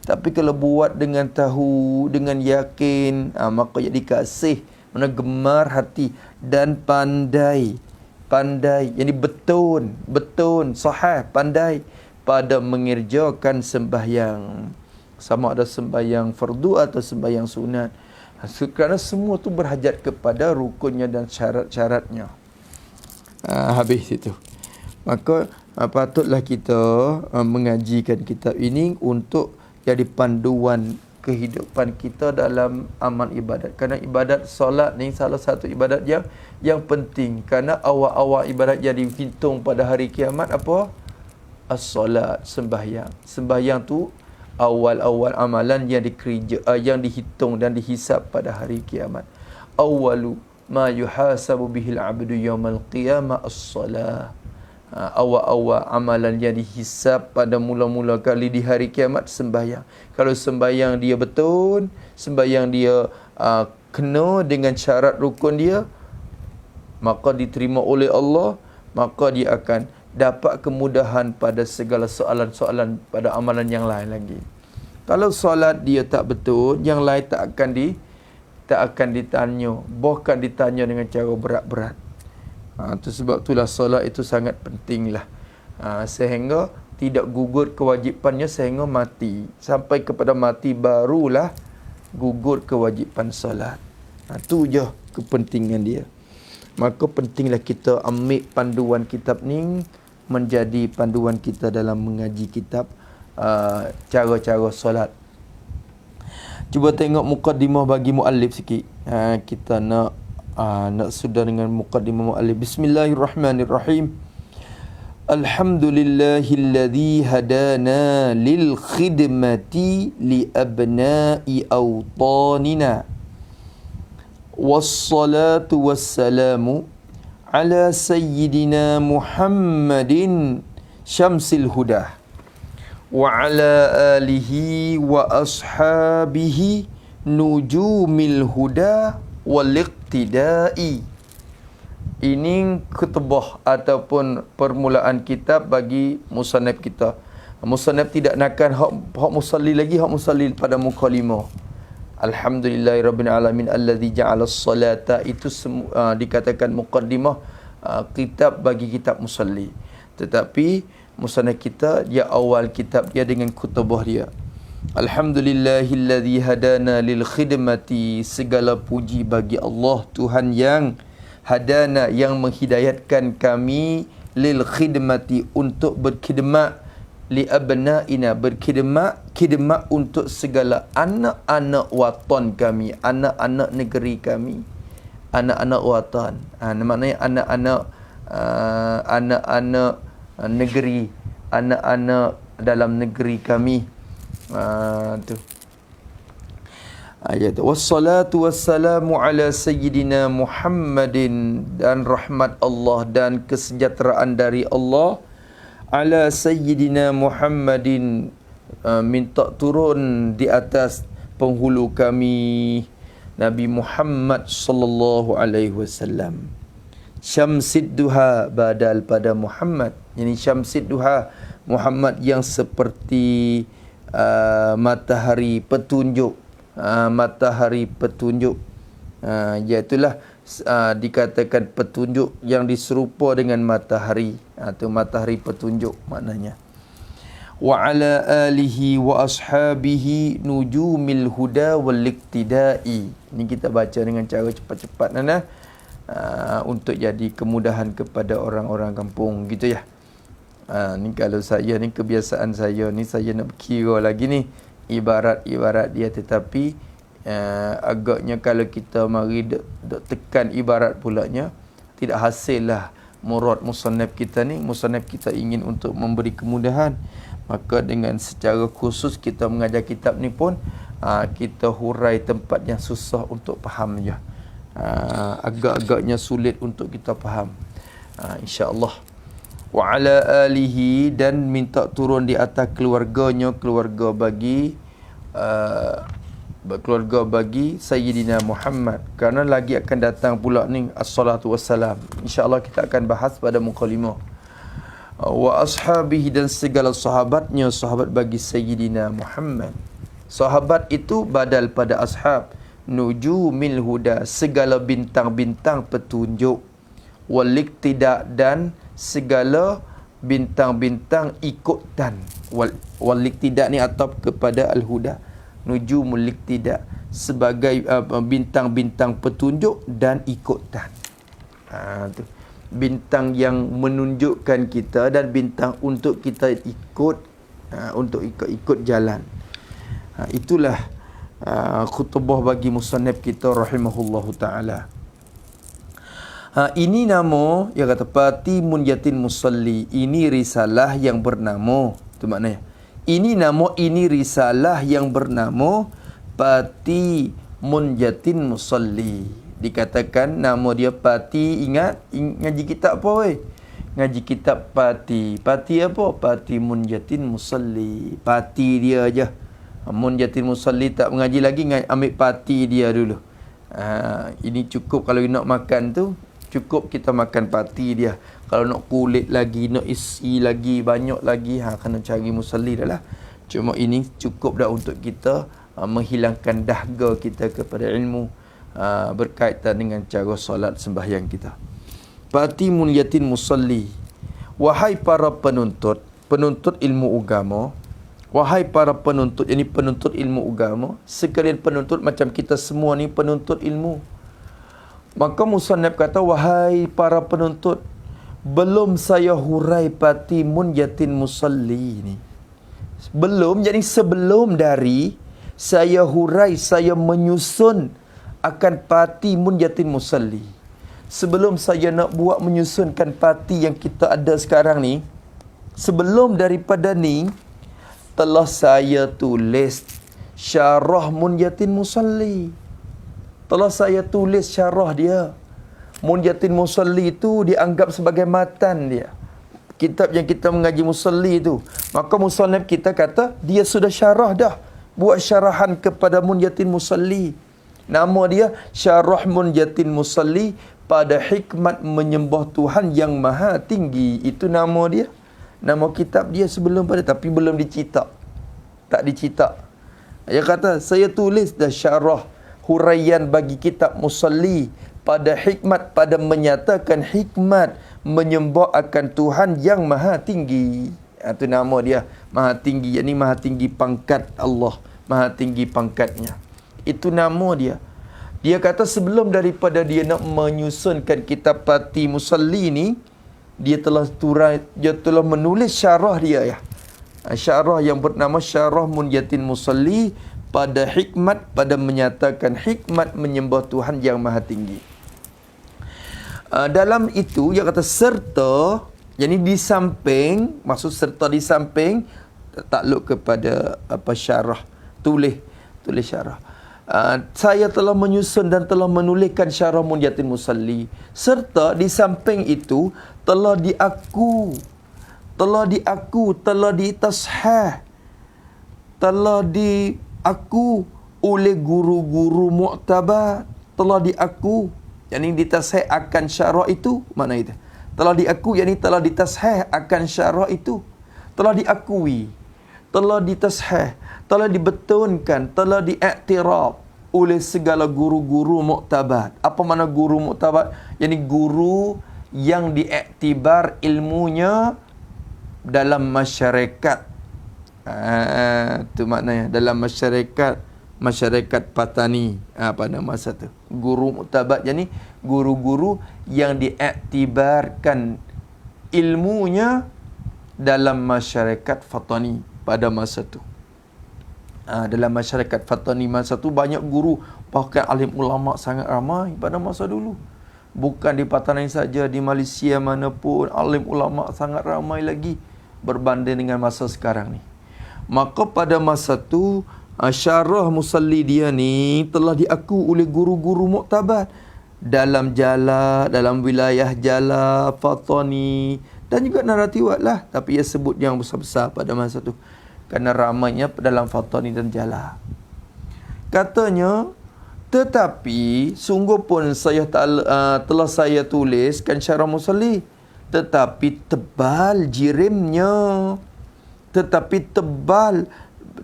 Tapi kalau buat dengan tahu, dengan yakin, maka jadi kasih, mana gemar hati dan pandai, jadi betul, sahih, pandai pada mengerjakan sembahyang. Sama ada sembahyang fardu atau sembahyang sunat. Kerana semua tu berhajat kepada rukunnya dan syarat-syaratnya. Habis itu. Maka patutlah kita mengajikan kitab ini untuk jadi panduan kehidupan kita dalam amal ibadat. Kerana ibadat solat ni salah satu ibadat yang penting. Kerana awal-awal ibadat yang dihitung pada hari kiamat apa? As-solat, sembahyang. Sembahyang tu awal-awal amalan yang yang dihitung dan dihisap pada hari kiamat. Awwalu ma yuhasabu bihil abdu yawmal qiyamah as-salah. Awal-awal amalan yang dihisap pada mula-mula kali di hari kiamat sembahyang. Kalau sembahyang dia betul, sembahyang dia kena dengan syarat rukun dia, maka diterima oleh Allah, maka dia akan dapat kemudahan pada segala soalan-soalan pada amalan yang lain lagi. Kalau solat dia tak betul, yang lain tak akan ditanya, bahkan ditanya dengan cara berat-berat. Itu sebab itulah solat itu sangat pentinglah. Sehingga tidak gugur kewajipannya sehingga mati. Sampai kepada mati barulah gugur kewajipan solat. Tu je kepentingan dia. Maka pentinglah kita ambil panduan kitab ni menjadi panduan kita dalam mengaji kitab cara-cara solat. Cuba tengok muqaddimah bagi muallif sikit. Kita nak sudah dengan muqaddimah muallif. Bismillahirrahmanirrahim. Alhamdulillahilladzi hadana lil khidmati li abna'i awtanina. Wassalatu wassalamu ala sayyidina Muhammadin syamsil huda wa ala alihi wa ashabihi nujumil huda wal iqtidai. Ini khutbah ataupun permulaan kitab bagi musannaf kita. Musannaf tidak nakkan hak musalli lagi, hak musalli pada mukadimah. Alhamdulillahirabbil alamin allazi ja'ala as-salata, itu dikatakan muqaddimah kitab bagi kitab musalli. Tetapi musannaf kita dia awal kitab dia dengan khutbah dia. Alhamdulillahillazi hadana lil khidmati, segala puji bagi Allah Tuhan yang hadana, yang menghidayatkan kami, lil khidmati, untuk berkhidmat, li abnaina, khidmat untuk segala anak-anak watan kami, anak-anak negeri kami, anak-anak watan. Maknanya anak-anak negeri, anak-anak dalam negeri kami. Tu ayat. Wassalatu wassalamu ala sayyidina Muhammadin, dan rahmat Allah dan kesejahteraan dari Allah ala sayyidina Muhammadin, minta turun di atas penghulu kami Nabi Muhammad sallallahu alaihi wasallam. Syamsid duha, badal pada Muhammad. Ini syamsid duha, Muhammad yang seperti matahari petunjuk. Matahari petunjuk, iaitulah dikatakan petunjuk yang diserupa dengan matahari. Itu matahari petunjuk maknanya. Wa ala alihi wa ashabihi nujumil huda wal iqtidai. Ini kita baca dengan cara cepat-cepat Nana, untuk jadi kemudahan kepada orang-orang kampung gitu ya. Ni kalau saya ni, kebiasaan saya ni, saya nak kira lagi ni ibarat-ibarat dia, tetapi agaknya kalau kita mari dok tekan ibarat pulanya, tidak hasil lah murad musannaf kita ni. Musannaf kita ingin untuk memberi kemudahan, maka dengan secara khusus kita mengajar kitab ni pun kita hurai tempat yang susah untuk faham je, agak-agaknya sulit untuk kita faham, insya-Allah. Wa ala alihi, dan minta turun di atas keluarganya, keluarga bagi Sayyidina Muhammad, kerana lagi akan datang pula ni as-salatu wassalam. InsyaAllah kita akan bahas pada muqaddimah. Wa ashabihi, dan segala sahabatnya, sahabat bagi Sayyidina Muhammad. Sahabat itu badal pada ashab. Nujumil huda, segala bintang-bintang petunjuk. Wal iqtida, dan segala bintang-bintang ikutan. Wal iqtida ni atap kepada al-huda. Nujumul iqtida, sebagai bintang-bintang petunjuk dan ikutan. Tu bintang yang menunjukkan kita dan bintang untuk kita ikut, untuk ikut jalan. Itulah khutbah bagi musannaf kita rahimahullahu taala. Ini nama yang kata Pati Munyatin Musalli. Ini risalah yang bernama, itu maknanya. Ini nama, ini risalah yang bernama Pati Munyatin Musalli. Dikatakan nama dia Pati. Ingat ngaji kitab apa weh? Ngaji kitab Pati. Pati apa? Pati Munyatin Musalli. Pati dia aja. Munyatin Musalli tak mengaji lagi, ambil pati dia dulu. Ini cukup kalau nak makan tu, cukup kita makan pati dia. Kalau nak kulit lagi, nak isi lagi, banyak lagi, kena cari musalli dah lah. Cuma ini cukup dah untuk kita menghilangkan dahaga kita kepada ilmu berkaitan dengan cara solat sembahyang kita. Pati Munyatin Musalli. Wahai para penuntut ilmu agama, Wahai para penuntut, ini penuntut ilmu agama, sekalian penuntut macam kita semua ni penuntut ilmu. Maka musannaf kata, wahai para penuntut, belum saya hurai pati munjatin musalli ni. Belum, jadi sebelum dari saya hurai, saya menyusun akan pati munjatin musalli. Sebelum saya nak buat menyusunkan pati yang kita ada sekarang ni, sebelum daripada ni, telah saya tulis syarah munjatin musalli. Telah saya tulis syarah dia. Munjatin musalli itu dianggap sebagai matan dia. Kitab yang kita mengaji musalli itu. Maka musannaf kita kata, dia sudah syarah dah. Buat syarahan kepada munjatin musalli. Nama dia Syarah Munjatin Musalli pada hikmat menyembah Tuhan yang maha tinggi. Itu nama dia. Nama kitab dia sebelum pada, tapi belum dicetak. Tak dicetak. Dia kata, saya tulis dah syarah huraian bagi kitab musalli pada hikmat, pada menyatakan hikmat menyembah akan Tuhan yang maha tinggi. Itu nama dia, maha tinggi. Ini maha tinggi pangkat Allah, maha tinggi pangkatnya. Itu nama dia. Dia kata sebelum daripada dia nak menyusunkan kitab pati musalli ni, dia telah menulis syarah dia ya. Syarah yang bernama Syarah Munjatin Musalli pada hikmat, pada menyatakan hikmat menyembah Tuhan yang maha tinggi. Dalam itu dia kata serta, yang ini di samping, maksud serta di samping takluk kepada apa syarah, tulis syarah. Saya telah menyusun dan telah menuliskan Syarah Munjatin Musalli, serta di samping itu telah diaku, telah ditashah, telah diaku oleh guru-guru mu'tabar, telah diaku, yang ini ditashah akan syarah itu. Mana itu? Telah diaku, yang ini telah ditashah akan syarah itu. Telah diakui, telah ditashah, telah dibetunkan, telah diiktiraf oleh segala guru-guru muktabar. Apa makna guru muktabar? Yang ini guru yang diiktibar ilmunya dalam masyarakat. Itu maknanya dalam masyarakat Patani pada masa tu. Guru muktabar, yang ini guru-guru yang diiktibarkan ilmunya dalam masyarakat Fatani pada masa tu. Dalam masyarakat Fatani masa tu banyak guru, bahkan alim ulama sangat ramai pada masa dulu. Bukan di Patani saja, di Malaysia mana pun alim ulama sangat ramai lagi berbanding dengan masa sekarang ni. Maka pada masa tu Syarah Musalli dia ni telah diaku oleh guru-guru muktabar dalam Jala, dalam wilayah Jala, Fatani dan juga Naratiwat lah, tapi ia sebut yang besar-besar pada masa tu kerana ramainya dalam Fatani dan Jala. Katanya, tetapi sungguh pun saya telah saya tuliskan Syarah Musalli, tetapi tebal jirimnya,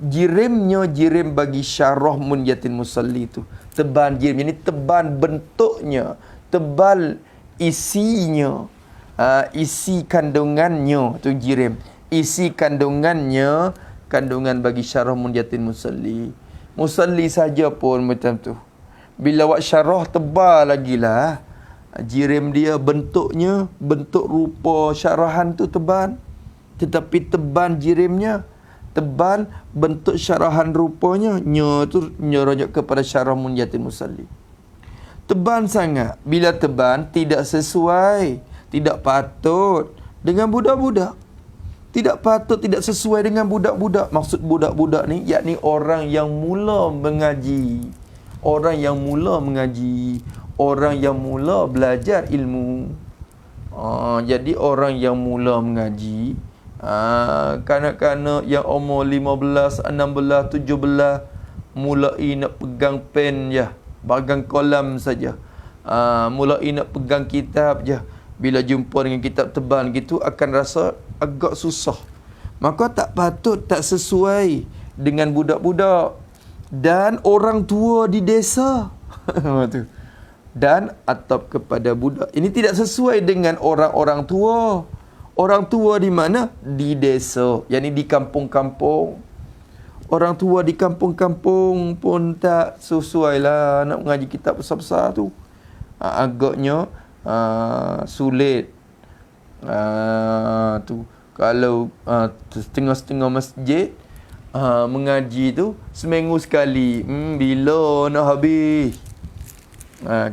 jirim bagi Syarah Munjatin Musalli itu tebal jirim, ini tebal bentuknya, tebal isinya, isi kandungannya tu jirim, isi kandungan bagi Syarah Munjatin Musalli saja pun macam tu. Bila buat syarah tebal lagi lah, jirim dia bentuknya, bentuk rupa syarahan tu tebal, tetapi tebal jirimnya, tebal bentuk syarahan rupanya, nyeronjok kepada Syarah Munjatin Musalli. Tebal sangat. Bila tebal tidak sesuai, tidak patut dengan budak-budak. Tidak patut, tidak sesuai dengan budak-budak. Maksud budak-budak ni, yakni orang yang mula mengaji. Orang yang mula mengaji. Orang yang mula belajar ilmu. Jadi orang yang mula mengaji, kanak-kanak yang umur 15, 16, 17 mulai nak pegang pen je, pegang kolam saja. Mulai nak pegang kitab je. Bila jumpa dengan kitab tebal gitu akan rasa agak susah. Maka tak patut, tak sesuai dengan budak-budak dan orang tua di desa. Dan atap kepada budak. Ini tidak sesuai dengan orang-orang tua. Orang tua di mana? Di desa. Yang ini di kampung-kampung. Orang tua di kampung-kampung pun tak sesuai lah nak mengaji kitab besar-besar tu. Agaknya sulit. Tu kalau setengah-setengah masjid mengaji tu seminggu sekali. Bila nak habis?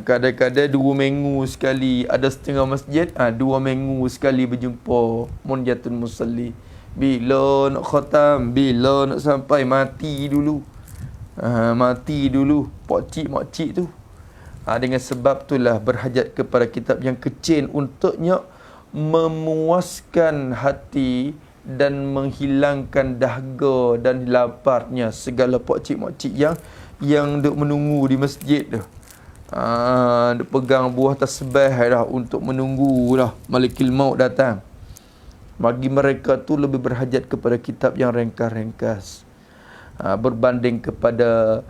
Kadang-kadang 2 minggu sekali. Ada setengah masjid 2 minggu sekali berjumpa Munyatul Musalli. Bila nak khatam, bila nak sampai, mati dulu. Mati dulu pakcik-makcik tu. Dengan sebab itulah berhajat kepada kitab yang kecil untuknya memuaskan hati dan menghilangkan dahaga dan laparnya segala pakcik-makcik yang duk menunggu di masjid tu. Duk pegang buah tasbih dah untuk menunggu dah Malikul Maut datang. Bagi mereka tu lebih berhajat kepada kitab yang ringkas-ringkas. Berbanding kepada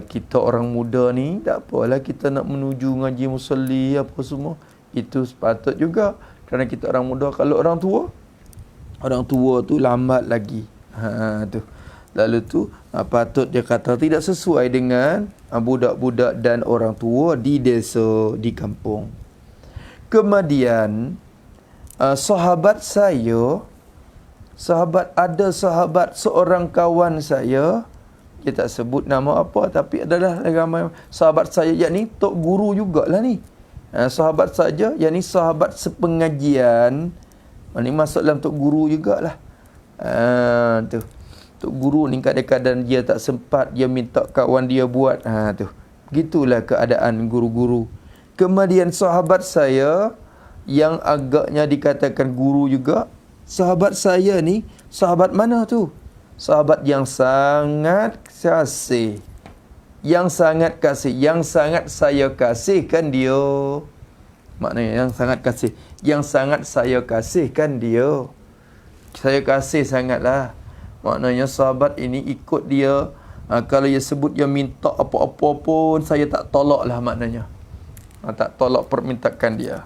kita orang muda ni, tak apalah kita nak menuju ngaji musalli apa semua. Itu sepatut juga. Kerana kita orang muda. Kalau orang tua tu lambat lagi. Tu. Lalu tu patut dia kata tidak sesuai dengan budak-budak dan orang tua di desa, di kampung. Kemudian sahabat seorang kawan saya, dia tak sebut nama apa, tapi adalah ramai sahabat saya, yakni tok guru jugalah ni. Sahabat saja, yakni sahabat sepengajian. Ini masuk dalam tok guru jugalah. Tu. Tok guru ni kadang-kadang dia tak sempat, dia minta kawan dia buat. Tu. Begitulah keadaan guru-guru. Kemudian sahabat saya yang agaknya dikatakan guru juga. Sahabat saya ni, sahabat mana tu? Sahabat yang sangat kasih. Yang sangat saya kasihkan dia. Maknanya yang sangat kasih. Yang sangat saya kasihkan dia. Saya kasih sangatlah. Maknanya sahabat ini ikut dia. Kalau dia sebut dia minta apa-apa pun, saya tak tolak lah maknanya. Tak tolak permintaan dia.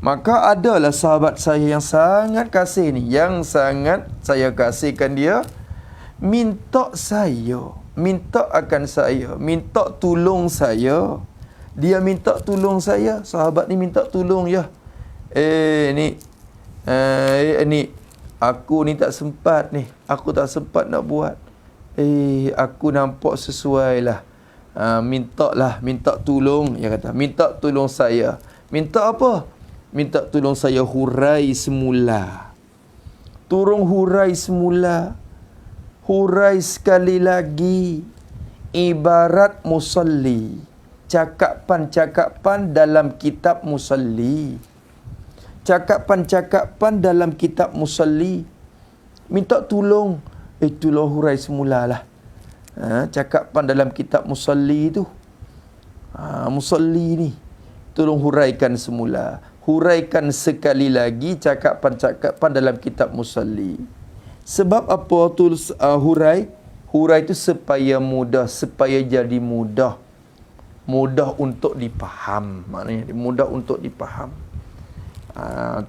Maka adalah sahabat saya yang sangat kasih ni, yang sangat saya kasihkan dia, minta akan saya, minta tolong saya. Dia minta tolong saya, sahabat ni minta tolong ya. Ni aku ni tak sempat ni, aku tak sempat nak buat. Aku nampak sesuai lah. Minta tolong, dia kata, minta tolong saya. Minta apa? Minta tolong saya hurai semula. Turun hurai semula. Hurai sekali lagi. Ibarat musalli. Cakapan-cakapan dalam kitab musalli. Cakapan-cakapan dalam kitab musalli. Minta tolong. Tolong hurai semulalah. Cakapan dalam kitab musalli tu. Musalli ni. Tolong huraikan semula. Huraikan sekali lagi cakapan-cakapan dalam kitab musalli. Sebab apa tulis hurai? Hurai itu supaya mudah, supaya jadi mudah. Mudah untuk dipaham. Maknanya mudah untuk dipaham.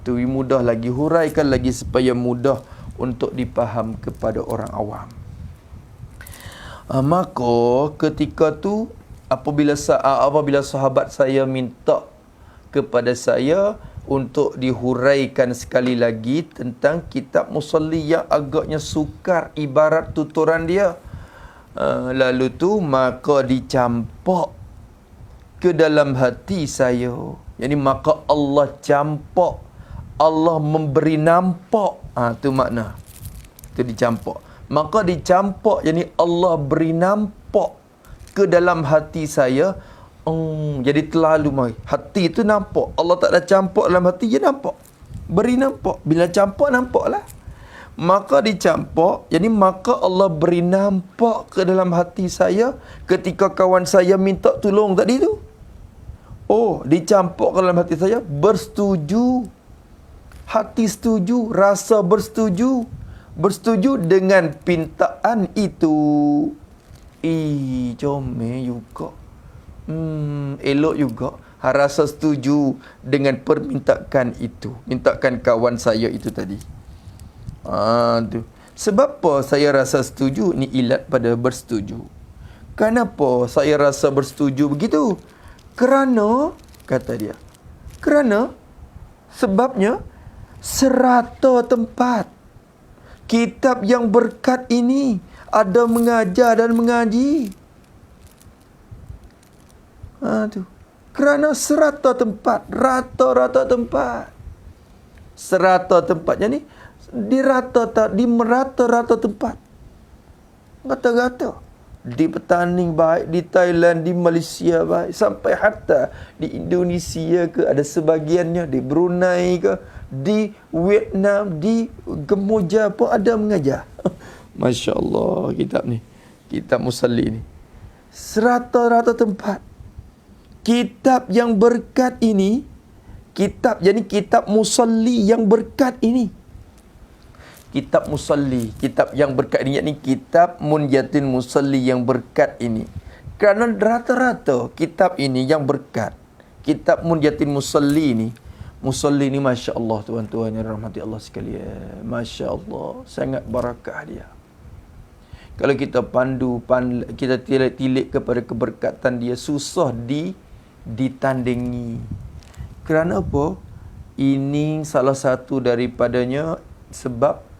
Tu mudah lagi, huraikan lagi supaya mudah untuk dipaham kepada orang awam. Maka ketika tu apabila sahabat saya minta kepada saya untuk dihuraikan sekali lagi tentang kitab musalli yang agaknya sukar ibarat tuturan dia, lalu tu maka dicampak ke dalam hati saya. Yani maka Allah campak, Allah memberi nampak. Tu makna. Tu dicampak. Maka dicampak, yani Allah beri nampak ke dalam hati saya. Jadi terlalu mai. Hati tu nampak. Allah tak ada campak dalam hati, dia nampak. Beri nampak. Bila campak, nampaklah. Maka dicampak, jadi maka Allah beri nampak ke dalam hati saya ketika kawan saya minta tolong tadi tu. Dicampak ke dalam hati saya, bersetuju. Hati setuju, rasa bersetuju. Bersetuju dengan pintaan itu. Comel juga. Elok juga. Rasa setuju dengan permintaan itu. Mintakan kawan saya itu tadi. Tu. Sebab apa saya rasa setuju? Ini ilat pada bersetuju. Kenapa saya rasa bersetuju begitu? Kerana, kata dia, kerana sebabnya serata tempat kitab yang berkat ini ada mengajar dan mengaji. Tu. Kerana serata tempat, rata-rata tempat. Serata tempatnya ni di merata-rata tempat. Rata-rata. Di Petaning baik, di Thailand, di Malaysia baik, sampai hatta di Indonesia ke, ada sebahagiannya di Brunei ke, di Vietnam, di Kemboja pun ada mengajar. Masya Allah kitab ni, kitab Musalli ni. Serata-rata tempat. Kitab yang berkat ini, kitab Musalli yang berkat ini. Kitab Musalli, kitab yang berkat ini, yakni kitab Munyatin Musalli yang berkat ini. Kerana rata-rata kitab ini yang berkat, kitab Munyatin Musalli ini, Musalli ni Masya Allah, tuan-tuan yang rahmati Allah sekalian, Masya Allah, sangat barakah dia. Kalau kita kita tilik kepada keberkatan dia, susah ditandingi. Kerana apa? Ini salah satu daripadanya sebab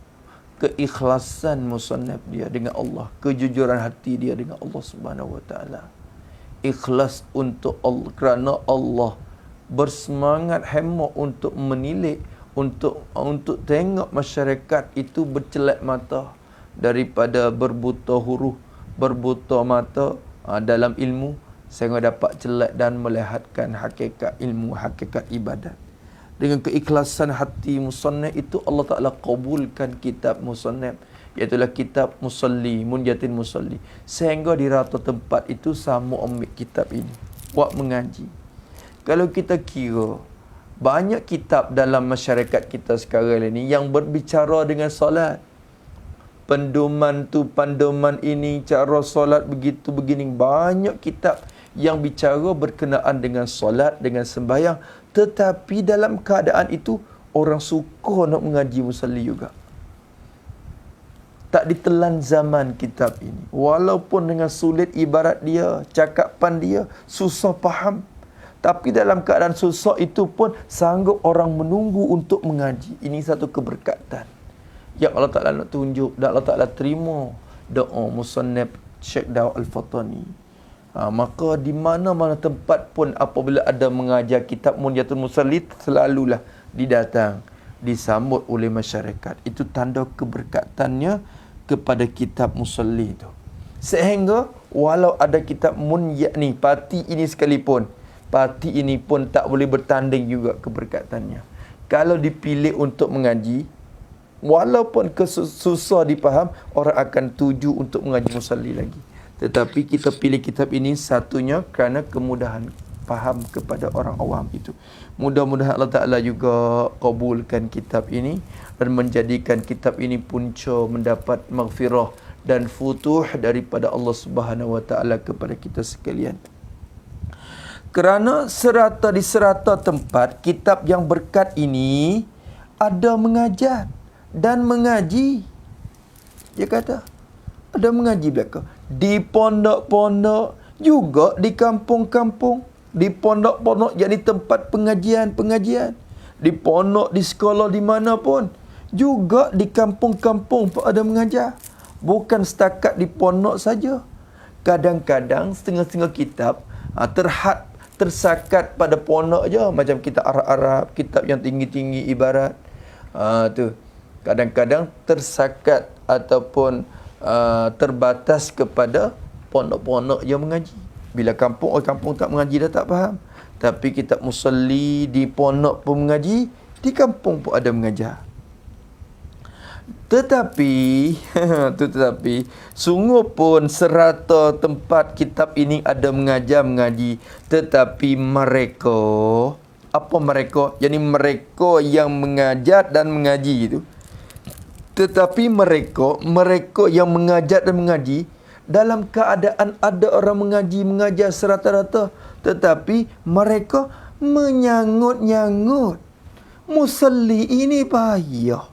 keikhlasan musannaf dia dengan Allah, kejujuran hati dia dengan Allah Subhanahu wa taala. Ikhlas untuk Allah, kerana Allah bersemangat hemok untuk menilik, untuk tengok masyarakat itu bercelak mata daripada berbuta huruf, berbuta mata dalam ilmu, sehingga dapat celak dan melihatkan hakikat ilmu, hakikat ibadat. Dengan keikhlasan hati musannaf itu, Allah Ta'ala kabulkan kitab musannaf, iaitulah kitab Musalli, Munyatin Musalli. Sehingga di rata tempat itu sama ambil kitab ini, buat mengaji. Kalau kita kira, banyak kitab dalam masyarakat kita sekarang ini yang berbicara dengan solat. Pendoman tu, pandoman ini, cara solat begitu, begini. Banyak kitab yang bicara berkenaan dengan solat, dengan sembahyang. Tetapi dalam keadaan itu, orang suka nak mengaji Musalli juga. Tak ditelan zaman kitab ini. Walaupun dengan sulit ibarat dia, cakapan dia, susah faham. Tapi dalam keadaan susah itu pun, sanggup orang menunggu untuk mengaji. Ini satu keberkatan yang Allah Ta'ala nak tunjuk, dan Allah Ta'ala terima doa musannaf Syekh Daud Al-Fatani. Maka di mana-mana tempat pun apabila ada mengajar kitab Munyatul Musalli, selalulah didatang, disambut oleh masyarakat. Itu tanda keberkatannya kepada kitab Musalli itu. Sehingga walau ada kitab Munyat ni, parti ini sekalipun, parti ini pun tak boleh bertanding juga keberkatannya. Kalau dipilih untuk mengaji, walaupun susah dipaham, orang akan tuju untuk mengaji Musalli lagi. Tetapi kita pilih kitab ini satunya kerana kemudahan faham kepada orang awam itu. Mudah-mudahan Allah Ta'ala juga kabulkan kitab ini dan menjadikan kitab ini punca mendapat maghfirah dan futuh daripada Allah Subhanahu wa Ta'ala kepada kita sekalian. Kerana di serata tempat kitab yang berkat ini ada mengajar dan mengaji. Dia kata ada mengaji belaka. Di pondok-pondok, juga di kampung-kampung, di pondok-pondok, yakni tempat pengajian. Di pondok, di sekolah, di mana pun, juga di kampung-kampung pun ada mengajar. Bukan setakat di pondok saja. Kadang-kadang setengah-setengah kitab tersakat pada pondok je, macam kitab Arab-Arab, kitab yang tinggi-tinggi ibarat. Tu kadang-kadang tersakat ataupun terbatas kepada pondok-pondok yang mengaji. Bila orang kampung tak mengaji, dah tak faham. Tapi kitab Musalli di pondok pun mengaji, di kampung pun ada mengajar. Tetapi sungguh pun serata tempat kitab ini ada mengaji. Tetapi mereka, apa mereka? Yani mereka yang mengajar dan mengaji itu. Tetapi mereka yang mengajar dan mengaji, dalam keadaan ada orang mengajar serata-rata, tetapi mereka menyangut-nyangut. Musalli ini payah.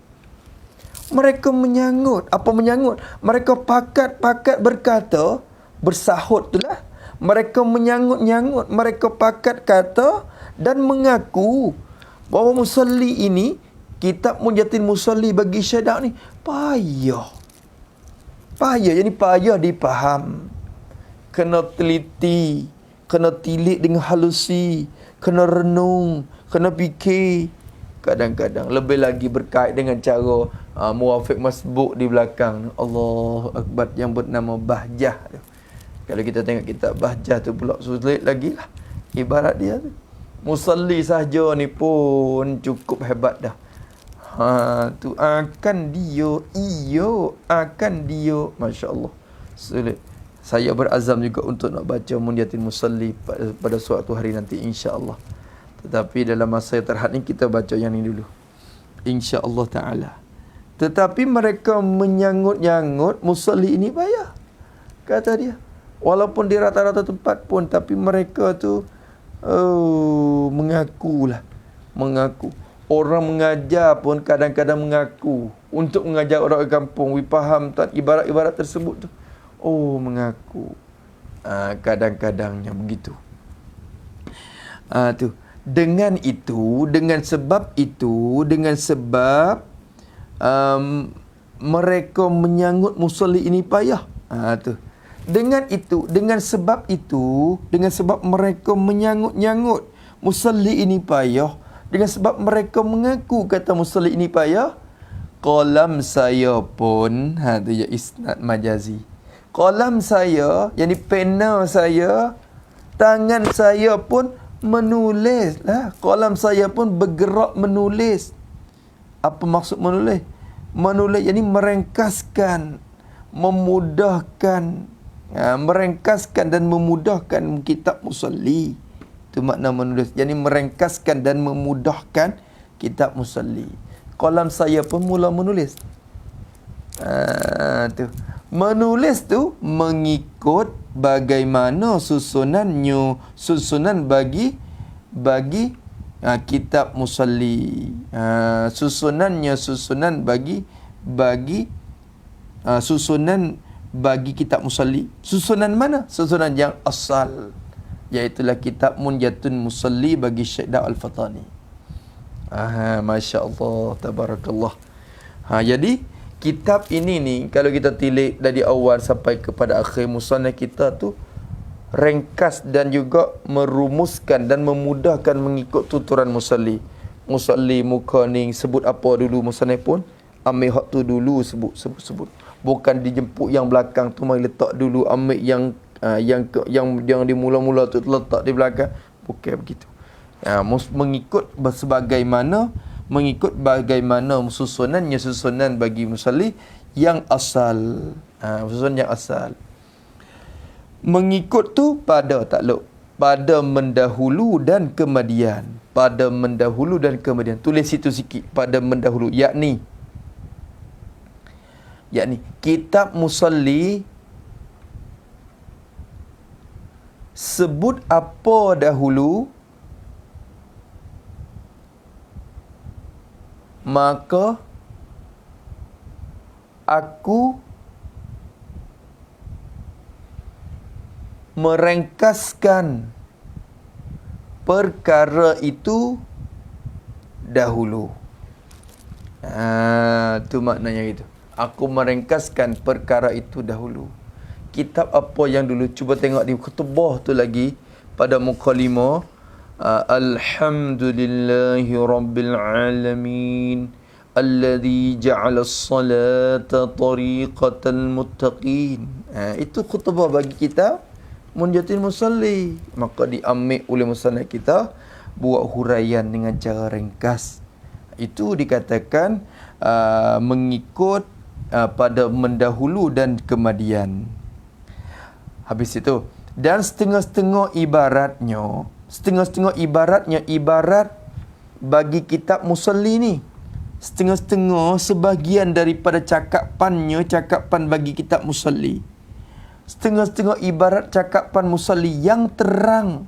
Mereka menyangut. Apa menyangut? Mereka pakat-pakat berkata, bersahut itulah. Mereka menyangut-nyangut, mereka pakat kata dan mengaku bahawa musalli ini, kitab Munjatil Musalli bagi Syekh ni payah. Jadi payah dipaham. Kena teliti, kena tilik dengan halusi, kena renung, kena fikir. Kadang-kadang lebih lagi berkait dengan cara muwafiq masbuk di belakang. Allahu Akbar, yang bernama Bahjah tu. Kalau kita tengok kitab Bahjah tu pula sulit lagi lah ibarat dia tu. Musalli sahaja ni pun cukup hebat dah. Tu akan dia, masya-Allah. Sulit. Saya berazam juga untuk nak baca Munjatil Musalli pada suatu hari nanti, insya-Allah. Tetapi dalam masa yang terhad ni kita baca yang ni dulu, insya-Allah taala. Tetapi mereka menyangut-nyangut musalli ini payah, kata dia. Walaupun di rata-rata tempat pun, tapi mereka tu mengaku. Orang mengajar pun kadang-kadang mengaku untuk mengajar orang kampung. Faham tak ibarat-ibarat tersebut tu? Mengaku. Kadang-kadangnya begitu. Tu. Dengan sebab mereka menyangut musalli ini payah. Tu. Dengan sebab mereka menyangut-nyangut musalli ini payah, dengan sebab mereka mengaku kata musalli ini payah, qalam saya pun, tu ya isnad majazi. Qalam saya, yakni pena saya, tangan saya pun menulis lah. Qalam saya pun bergerak menulis. Apa maksud menulis? Menulis yakni merengkaskan, memudahkan, merengkaskan dan memudahkan kitab musalli. Itu makna menulis. Jadi merengkaskan dan memudahkan kitab musalli. Qalam saya pun mula menulis. Tu. Menulis tu mengikut bagaimana susunan bagi kitab musalli. Susunan bagi kitab musalli. Susunan mana? Susunan yang asal, iaitulah kitab Munjatul Musalli bagi Syekh Da'al Fatani. Masya-Allah, tabarakallah. Jadi kitab ini ni kalau kita tilik dari awal sampai kepada akhir musannaf kita tu ringkas dan juga merumuskan dan memudahkan mengikut tuturan musalli. Musalli muka ni sebut apa dulu musannaf pun ambil hak tu dulu sebut. Bukan dijemput yang belakang tu mari letak dulu, ambil yang di mula-mula tu letak di belakang. Bukan begitu. Mengikut susunan bagi musalli yang asal. Susunan yang asal. Mengikut tu pada mendahulu dan kemudian. Tulis situ sikit, pada mendahulu, yakni kitab musalli sebut apa dahulu, maka aku merengkaskan perkara itu dahulu. Itu maknanya itu. Aku merengkaskan perkara itu dahulu. Kitab apa yang dulu? Cuba tengok di khutbah tu lagi pada muka 5. Alhamdulillahi Rabbil Alamin alladhi ja'ala as-salata tariqatal muttaqin. Itu khutbah bagi kita Munjatil Musalli. Maka diambil oleh musannaf kita, buat huraian dengan cara ringkas. Itu dikatakan mengikut pada mendahulu dan kemudian. Habis itu, dan setengah-setengah ibaratnya ibarat bagi kitab musalli ni. Setengah-setengah sebahagian daripada cakapan bagi kitab musalli. Setengah-setengah ibarat cakapan musalli yang terang.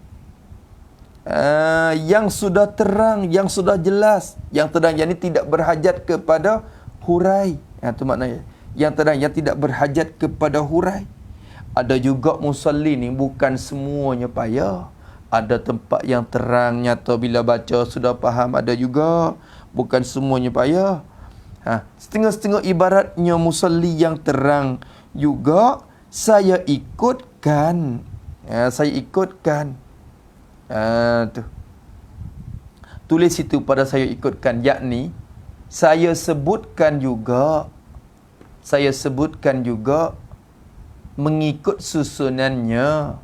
Yang sudah terang, yang sudah jelas, yang terang, yang ini tidak berhajat kepada hurai. Itu maknanya. Yang terang, yang tidak berhajat kepada hurai. Ada juga musalli ni bukan semuanya payah. Ada tempat yang terang nyata bila baca sudah faham, ada juga. Bukan semuanya payah. Setengah-setengah ibaratnya musalli yang terang juga saya ikutkan. Saya ikutkan. Tu. Tulis itu pada saya ikutkan, yakni saya sebutkan juga mengikut susunannya.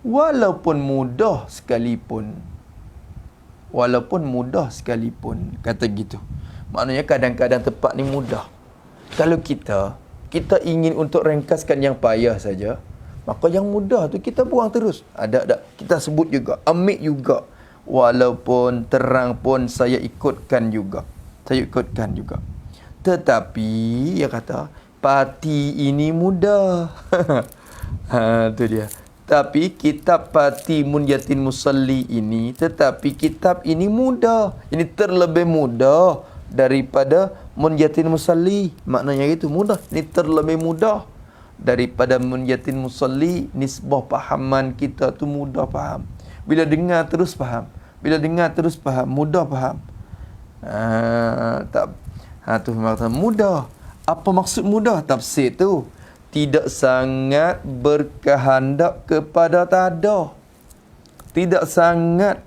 Walaupun mudah sekalipun, kata gitu. Maknanya kadang-kadang tempat ni mudah. Kalau kita ingin untuk ringkaskan yang payah saja, maka yang mudah tu kita buang terus. Ada. Kita sebut juga, ambil juga. Walaupun terang pun saya ikutkan juga. Tetapi, dia kata, parti ini mudah. Tu dia. Tapi kitab Parti Munyatin Musalli ini, tetapi kitab ini mudah. Ini terlebih mudah daripada Munyatin Musalli. Maknanya itu mudah. Ini terlebih mudah daripada Munyatin Musalli. Nisbah pahaman kita tu mudah faham. Bila dengar terus faham. Mudah faham. Tu maksud mudah. Apa maksud mudah? Tafsir tu tidak sangat berkehendak kepada tadah. Tidak sangat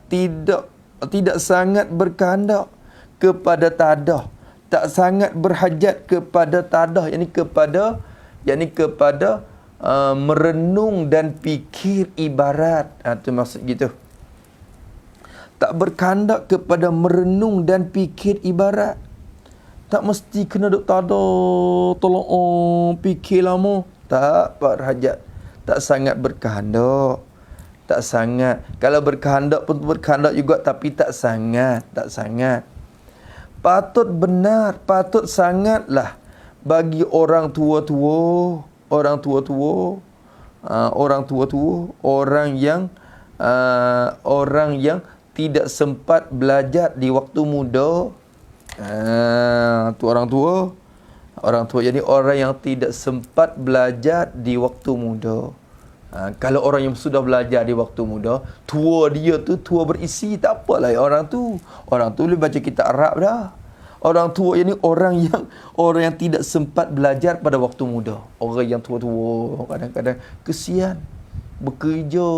berkehendak kepada tadah. Tak sangat berhajat kepada tadah, yakni kepada merenung dan fikir ibarat. Itu maksud gitu. Tak berkehendak kepada merenung dan fikir ibarat. Tak mesti kena duk tadah, tolong fikir lama. Tak berhajat. Tak sangat berkehendak. Tak sangat. Kalau berkehendak pun berkehendak juga, tapi tak sangat. Patut benar, patut sangatlah bagi orang tua-tua, orang yang tidak sempat belajar di waktu muda. Tu orang tua, jadi orang yang tidak sempat belajar di waktu muda. Kalau orang yang sudah belajar di waktu muda, tua dia tu tua berisi, tak apalah orang tu boleh baca kitab Arab dah. Orang tua ini orang yang tidak sempat belajar pada waktu muda. Orang yang tua-tua kadang-kadang kesian. Bekerja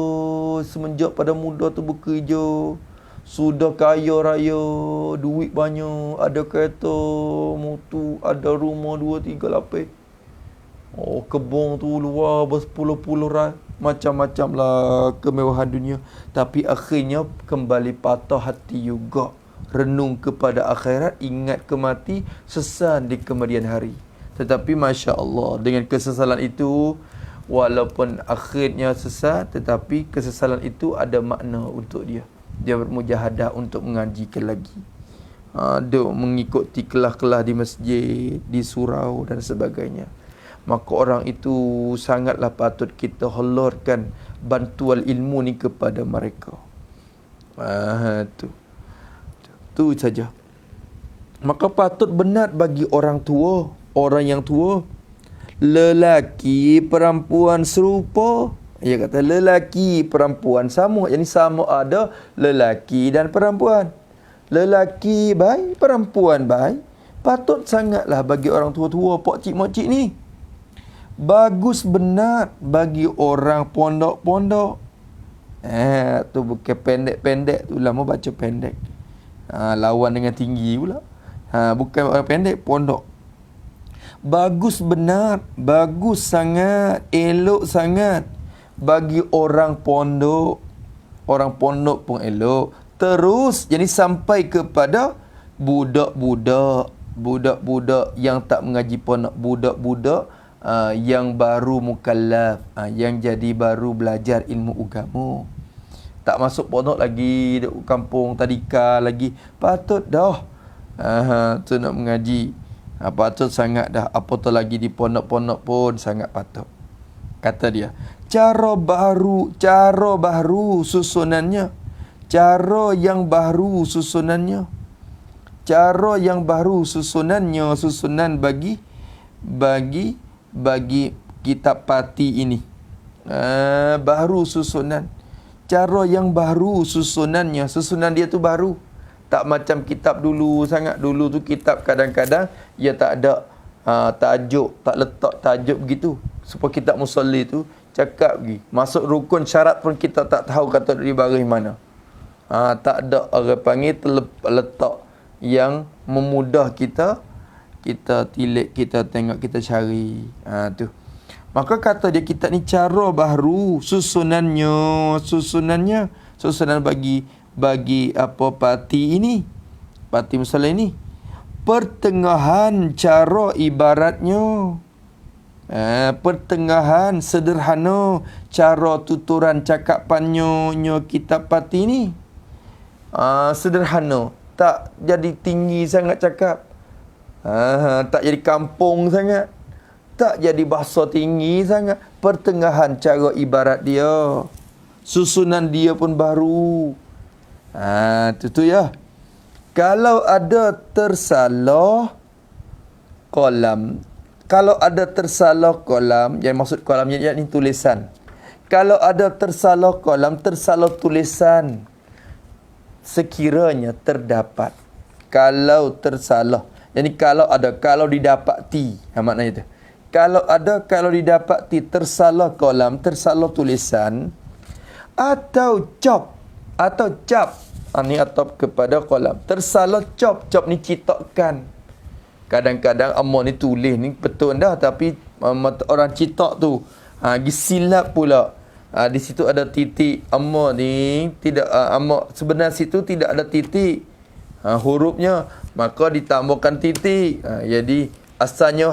semenjak pada muda tu bekerja. Sudah kaya raya, duit banyak, ada kereta, motor, ada rumah 2-3 lapis. Kebun tu luar berpuluh-puluh rai. Macam-macam lah kemewahan dunia. Tapi akhirnya kembali patah hati juga. Renung kepada akhirat, ingat kemati, sesal di kemudian hari. Tetapi Masya Allah, dengan kesesalan itu, walaupun akhirnya sesal, tetapi kesesalan itu ada makna untuk dia. Dia bermujahadah untuk mengajikan lagi. Dia mengikuti kelas-kelas di masjid, di surau dan sebagainya. Maka orang itu sangatlah patut kita hulurkan bantuan ilmu ni kepada mereka. Tu saja. Maka patut benar bagi orang yang tua, lelaki perempuan serupa. Ia kata lelaki perempuan sama, yakni sama ada lelaki dan perempuan. Lelaki baik, perempuan baik. Patut sangatlah bagi orang tua-tua, pokcik-mokcik ni. Bagus benar bagi orang pondok-pondok. Tu bukan pendek-pendek tu, lama baca pendek. Lawan dengan tinggi pula. Bukan orang pendek, pondok. Bagus benar, bagus sangat, elok sangat bagi orang pondok. Orang pondok pun elok. Terus, jadi sampai kepada budak-budak yang tak mengaji pondok, budak-budak yang baru mukallaf, yang jadi baru belajar ilmu agama. Tak masuk pondok lagi, duduk kampung tadika lagi. Patut dah tu nak mengaji. Patut sangat dah. Apatah lagi di pondok-pondok pun sangat patut. Kata dia, cara baru susunannya. Cara yang baru susunannya. cara yang baru susunannya, susunan bagi kitab pati ini. Baru susunan. Cara yang baru susunannya, susunan dia tu baru. Tak macam kitab dulu sangat. Dulu tu kitab kadang-kadang ia tak ada tajuk, tak letak tajuk begitu. Supaya kitab musalli tu cakap pergi. Masuk rukun syarat pun kita tak tahu kata di baris mana. Tak ada orang panggil letak yang memudah kita tilik, kita tengok, kita cari. Tu. Maka kata dia kitab ni cara baru susunan bagi apa pati ini, pati musalli ini, pertengahan cara ibaratnya, pertengahan sederhana cara tuturan cakapannya kitab pati ni. Sederhana, tak jadi tinggi sangat cakap, tak jadi kampung sangat, tak jadi bahasa tinggi sangat. Pertengahan cara ibarat dia, susunan dia pun baru. Itu ya. Kalau ada tersalah kolam, yang maksud kolamnya yakni tulisan. Kalau ada tersalah kolam, tersalah tulisan, sekiranya terdapat. Kalau tersalah, yani kalau didapati, maknanya itu. Kalau didapati tersalah kolam, tersalah tulisan, atau cap. Ini atau kepada kolam. Tersalah cap ni citakan. Kadang-kadang ni tulis ni betul dah, tapi orang citak tu silap pula. Di situ ada titik. Ni tidak, sebenarnya situ tidak ada titik hurufnya, maka ditambahkan titik. Jadi asalnya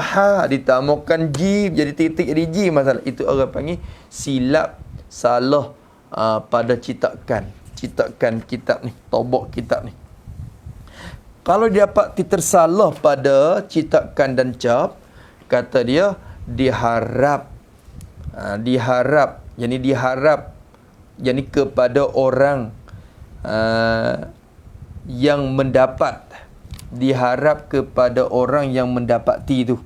ditambahkan jim, jadi titik jadi jim. Masalah itu orang panggil silap, salah pada citakan kitab ni, tobok kitab ni. Kalau didapat tersalah pada citakan dan cap, kata dia diharap, yani kepada orang yang mendapat, diharap kepada orang yang mendapati tu,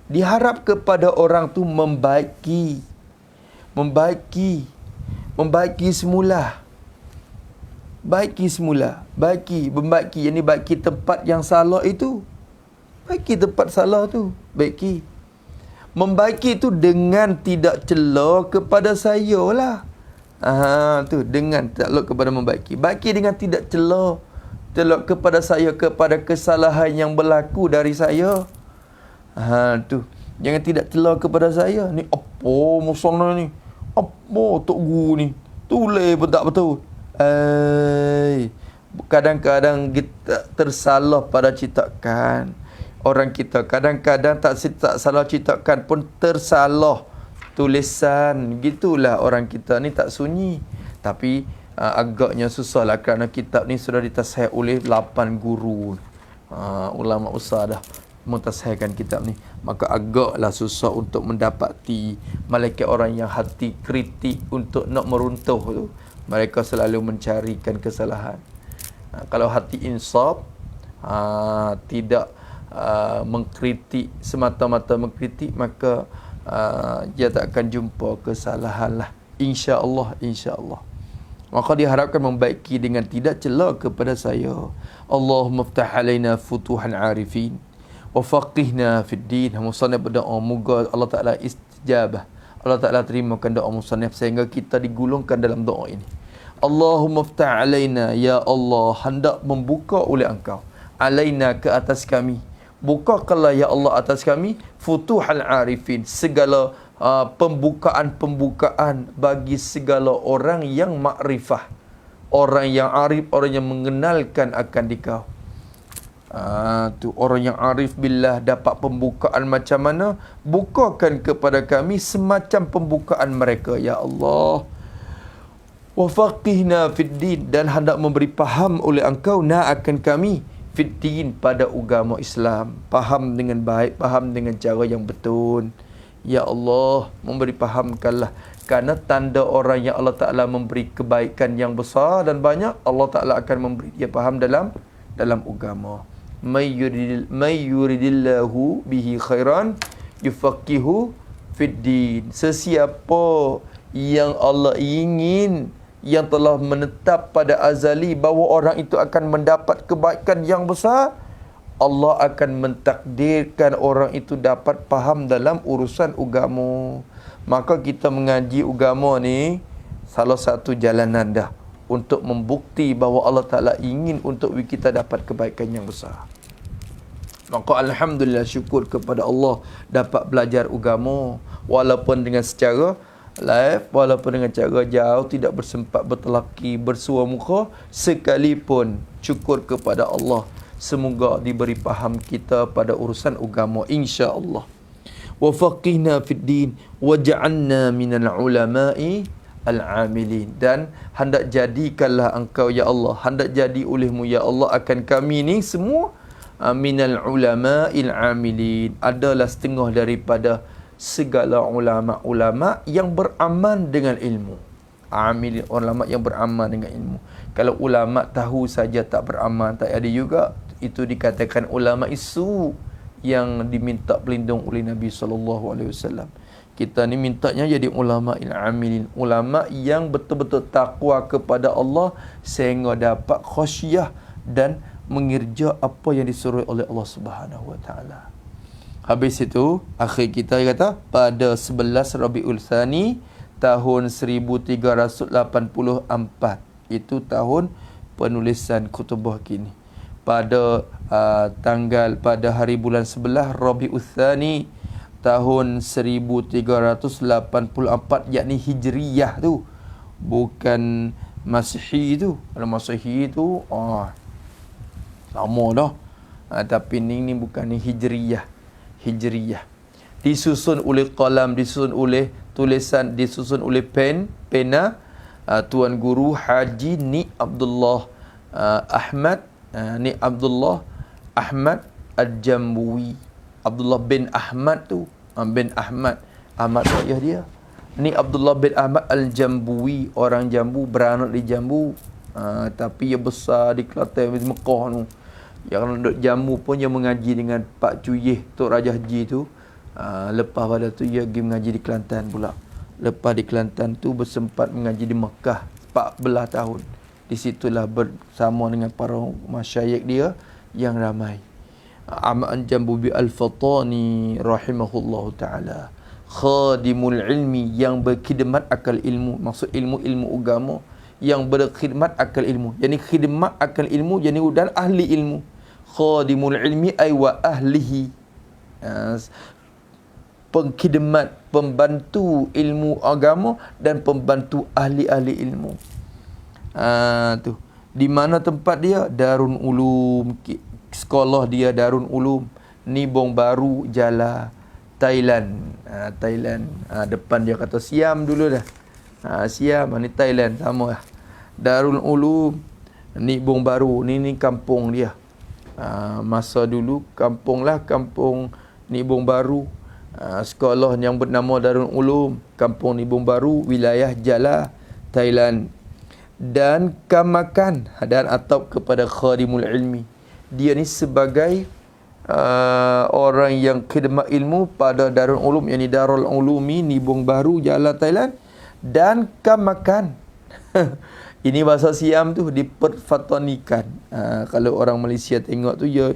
diharap kepada orang tu membaiki semula. Membaiki, yang ni baiki tempat yang salah itu. Baiki tempat salah tu, baiki. Membaiki tu dengan tidak cela kepada saya lah. Tu dengan takluk kepada membaiki. Baiki dengan tidak cela kepada saya, kepada kesalahan yang berlaku dari saya. Tu. Jangan tidak cela kepada saya. Ni apa musana ni? Apa tok guru ni? Tulis pun tak betul. Kadang-kadang kita tersalah pada citakan. Orang kita kadang-kadang tak salah citakan pun tersalah tulisan. Gitulah orang kita ni tak sunyi. Tapi agaknya susahlah kerana kitab ni sudah ditasihih oleh 8 guru. Ulama besar dah mentasihkan kitab ni. Maka agaklah susah untuk mendapati. Malaikat orang yang hati kritik untuk nak meruntuh tu, mereka selalu mencarikan kesalahan. Kalau hati insaf, tidak mengkritik, semata-mata mengkritik, maka dia tak akan jumpa kesalahan lah. InsyaAllah. Maka diharapkan membaiki dengan tidak cela kepada saya. Allahumma ftah alaina futuhan arifin wa faqihna fid din. Musannif berdoa, moga Allah Ta'ala istijabah, Allah Ta'ala terimakan doa musannif sehingga kita digulungkan dalam doa ini. Allahumma ftah alaina, ya Allah, hendak membuka oleh Engkau, alaina, ke atas kami, bukakanlah ya Allah atas kami, futuhal arifin, segala pembukaan bagi segala orang yang makrifah, orang yang arif, orang yang mengenalkan akan Dikau. Tu orang yang arif billah dapat pembukaan macam mana, bukakan kepada kami semacam pembukaan mereka ya Allah. Wa faqihna fid din, dan hendak memberi faham oleh Engkau akan kami fid din, pada agama Islam, faham dengan baik, faham dengan cara yang betul. Ya Allah, memberi fahamkanlah, kerana tanda orang yang Allah Ta'ala memberi kebaikan yang besar dan banyak, Allah Ta'ala akan memberi dia faham dalam dalam agama. May yuridillahu bihi khairan yufaqihu fid din. Sesiapa yang Allah ingin, yang telah menetap pada azali bahawa orang itu akan mendapat kebaikan yang besar, Allah akan mentakdirkan orang itu dapat faham dalam urusan agama. Maka kita mengaji agama ni salah satu jalanan dah untuk membukti bahawa Allah Ta'ala ingin untuk kita dapat kebaikan yang besar. Maka alhamdulillah, syukur kepada Allah dapat belajar agama walaupun dengan secara live, walaupun dengan cara jauh, tidak bersempat bertelaki, bersua muka sekalipun. Syukur kepada Allah, semoga diberi faham kita pada urusan agama, insya-Allah. Wa faqihna fid din wa ja'alna minal ulama'i al-amilin. Dan hendak jadikanlah engkau ya Allah, hendak jadi olehmu ya Allah akan kami ni semua minal ulama'il amilin, adalah setengah daripada segala ulama-ulama yang beramal dengan ilmu. Amilin, ulama yang beramal dengan ilmu. Kalau ulama tahu saja tak beramal, tak ada juga, itu dikatakan ulama isu yang diminta pelindung oleh Nabi SAW. Kita ni mintanya jadi ulama il-amilin, ulama yang betul-betul takwa kepada Allah sehingga dapat khasyah dan mengerja apa yang disuruh oleh Allah Subhanahu wa taala. Habis itu akhir kita kata pada 11 Rabiul Tsani tahun 1384, itu tahun penulisan khutbah kini. Pada pada hari bulan 11 Rabiul Tsani tahun 1384, yakni Hijriyah tu, bukan Masihi tu. Kalau Masihi tu lama dah. Tapi ni bukan ni Hijriyah. Disusun oleh qalam, disusun oleh tulisan, disusun oleh pena Tuan Guru Haji Ni Abdullah Ahmad Ni Abdullah Ahmad Al-Jambuwi. Abdullah bin Ahmad tu, bin Ahmad ayah dia. Ni Abdullah bin Ahmad Al-Jambuwi, orang Jambu, beranak di Jambu. Tapi ia besar di Kelantan, di Mekah tu. Yang duduk Jambu pun dia mengaji dengan Pak Cuyih, Tok Raja Haji tu. Lepas pada tu dia pergi mengaji di Kelantan pula. Lepas di Kelantan tu bersempat mengaji di Mekah 14 tahun. Di situlah bersama dengan para masyayikh dia yang ramai. Ahmad Jambuwi Al-Fatani rahimahullahu ta'ala, khadimul ilmi, yang berkhidmat akal ilmu. Maksud ilmu agama, yang berkhidmat akal ilmu, yani khidmat akal ilmu, yani dan ahli ilmu. Khadimul ilmi ay wa ahlihi, pengkhidmat, pembantu ilmu agama dan pembantu ahli-ahli ilmu. Tu di mana tempat dia? Darul Ulum, sekolah dia Darul Ulum, Nibong Baru, Jala, Thailand. Thailand. Depan dia kata Siam dulu dah. Siam ni Thailand sama lah. Darul Ulum Nibong Baru ni kampung dia. Masa dulu kampung Nibong Baru. Sekolah yang bernama Darul Ulum, kampung Nibong Baru, wilayah Jala, Thailand. Dan kamakan dan atau kepada khadimul ilmi, dia ni sebagai orang yang khidmat ilmu pada Darul Ulum, yakni Darul Ulumi Nibong Baru, Jala, Thailand. Dan kamakan ini bahasa Siam tu diperfatanikan. Kalau orang Malaysia tengok tu ya,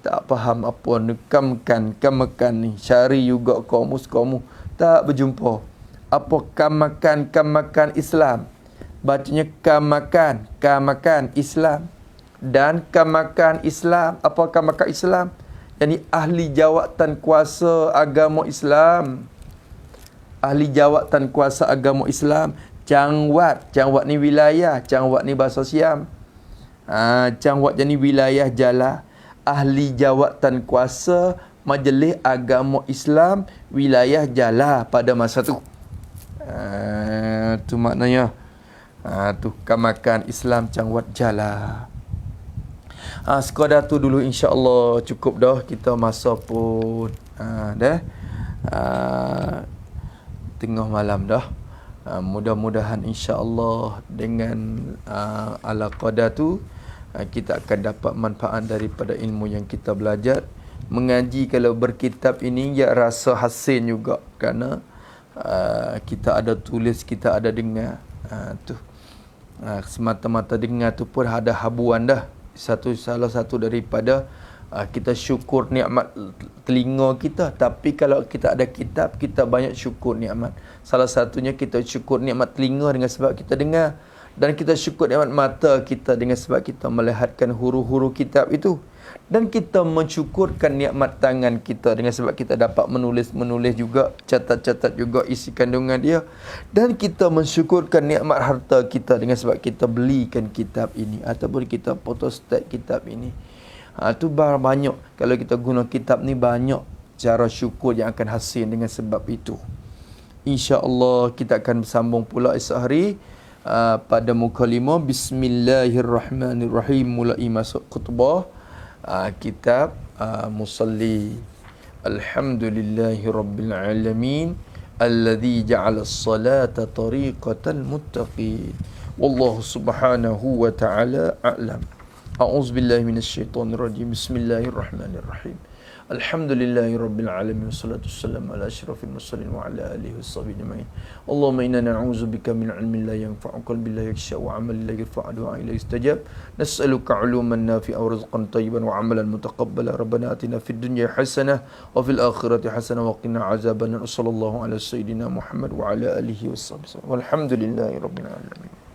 tak faham apa ni kamakan ni. Cari juga kamus tak berjumpa. Apa kamakan Islam? Bacanya kamakan Islam. Dan kamakan Islam, apa kamakan Islam? Yani ahli jawatan kuasa agama Islam. Ahli jawatan kuasa agama Islam. Cangwat ni wilayah, cangwat ni bahasa Siam. Cangwat jadi wilayah Jala. Ahli jawatan kuasa Majlis Agama Islam wilayah Jala pada masa tu. Tu maknanya. Tu kamakan Islam Cangwat Jala. Sekadar tu dulu, insya-Allah cukup dah, kita masa pun dah tengah malam dah. Mudah-mudahan insya-Allah dengan ala qadar tu kita akan dapat manfaat daripada ilmu yang kita belajar. Mengaji kalau berkitab ini ya rasa hasil juga, kerana kita ada tulis, kita ada dengar. Semata-mata dengar tu pun ada habuan dah. Salah satu daripada kita syukur nikmat telinga kita. Tapi kalau kita ada kitab, kita banyak syukur nikmat. Salah satunya kita syukur nikmat telinga dengan sebab kita dengar, dan kita syukur nikmat mata kita dengan sebab kita melihatkan huruf-huruf kitab itu, dan kita mensyukurkan nikmat tangan kita dengan sebab kita dapat menulis juga, catat juga isi kandungan dia, dan kita mensyukurkan nikmat harta kita dengan sebab kita belikan kitab ini ataupun kita photostat kitab ini. Itu banyak, kalau kita guna kitab ni banyak cara syukur yang akan hasil dengan sebab itu. InsyaAllah kita akan bersambung pula esok hari pada muka 5. Bismillahirrahmanirrahim. Mulai masuk khutbah kitab Musalli. Alhamdulillahi rabbil alamin alladhi ja'ala as-salata tariqatal muttaqin. Wallahu subhanahu wa ta'ala a'lam. A'udzu billahi minasyaitonir rajim. Bismillahirrahmanirrahim. Alhamdulillahi rabbil alamin wassalatu wassalamu ala asyrafil mursalin wa ala alihi washabihi ajmain. Allahumma inna na'udzubika min ilmin la yanfa'u, qalbin la yakhsha, wa 'amalin la yarfa'u, du'ain la yustajab. Nas'aluka 'uluman nafi'a wa rizqan tayyiban wa 'amalan mutaqabbala. Rabbana atina fid dunya hasanah wa fil akhirati hasanah wa qina 'adzabannar. Sallallahu ala sayyidina Muhammad wa ala alihi washabihi. Walhamdulillahi rabbil alamin.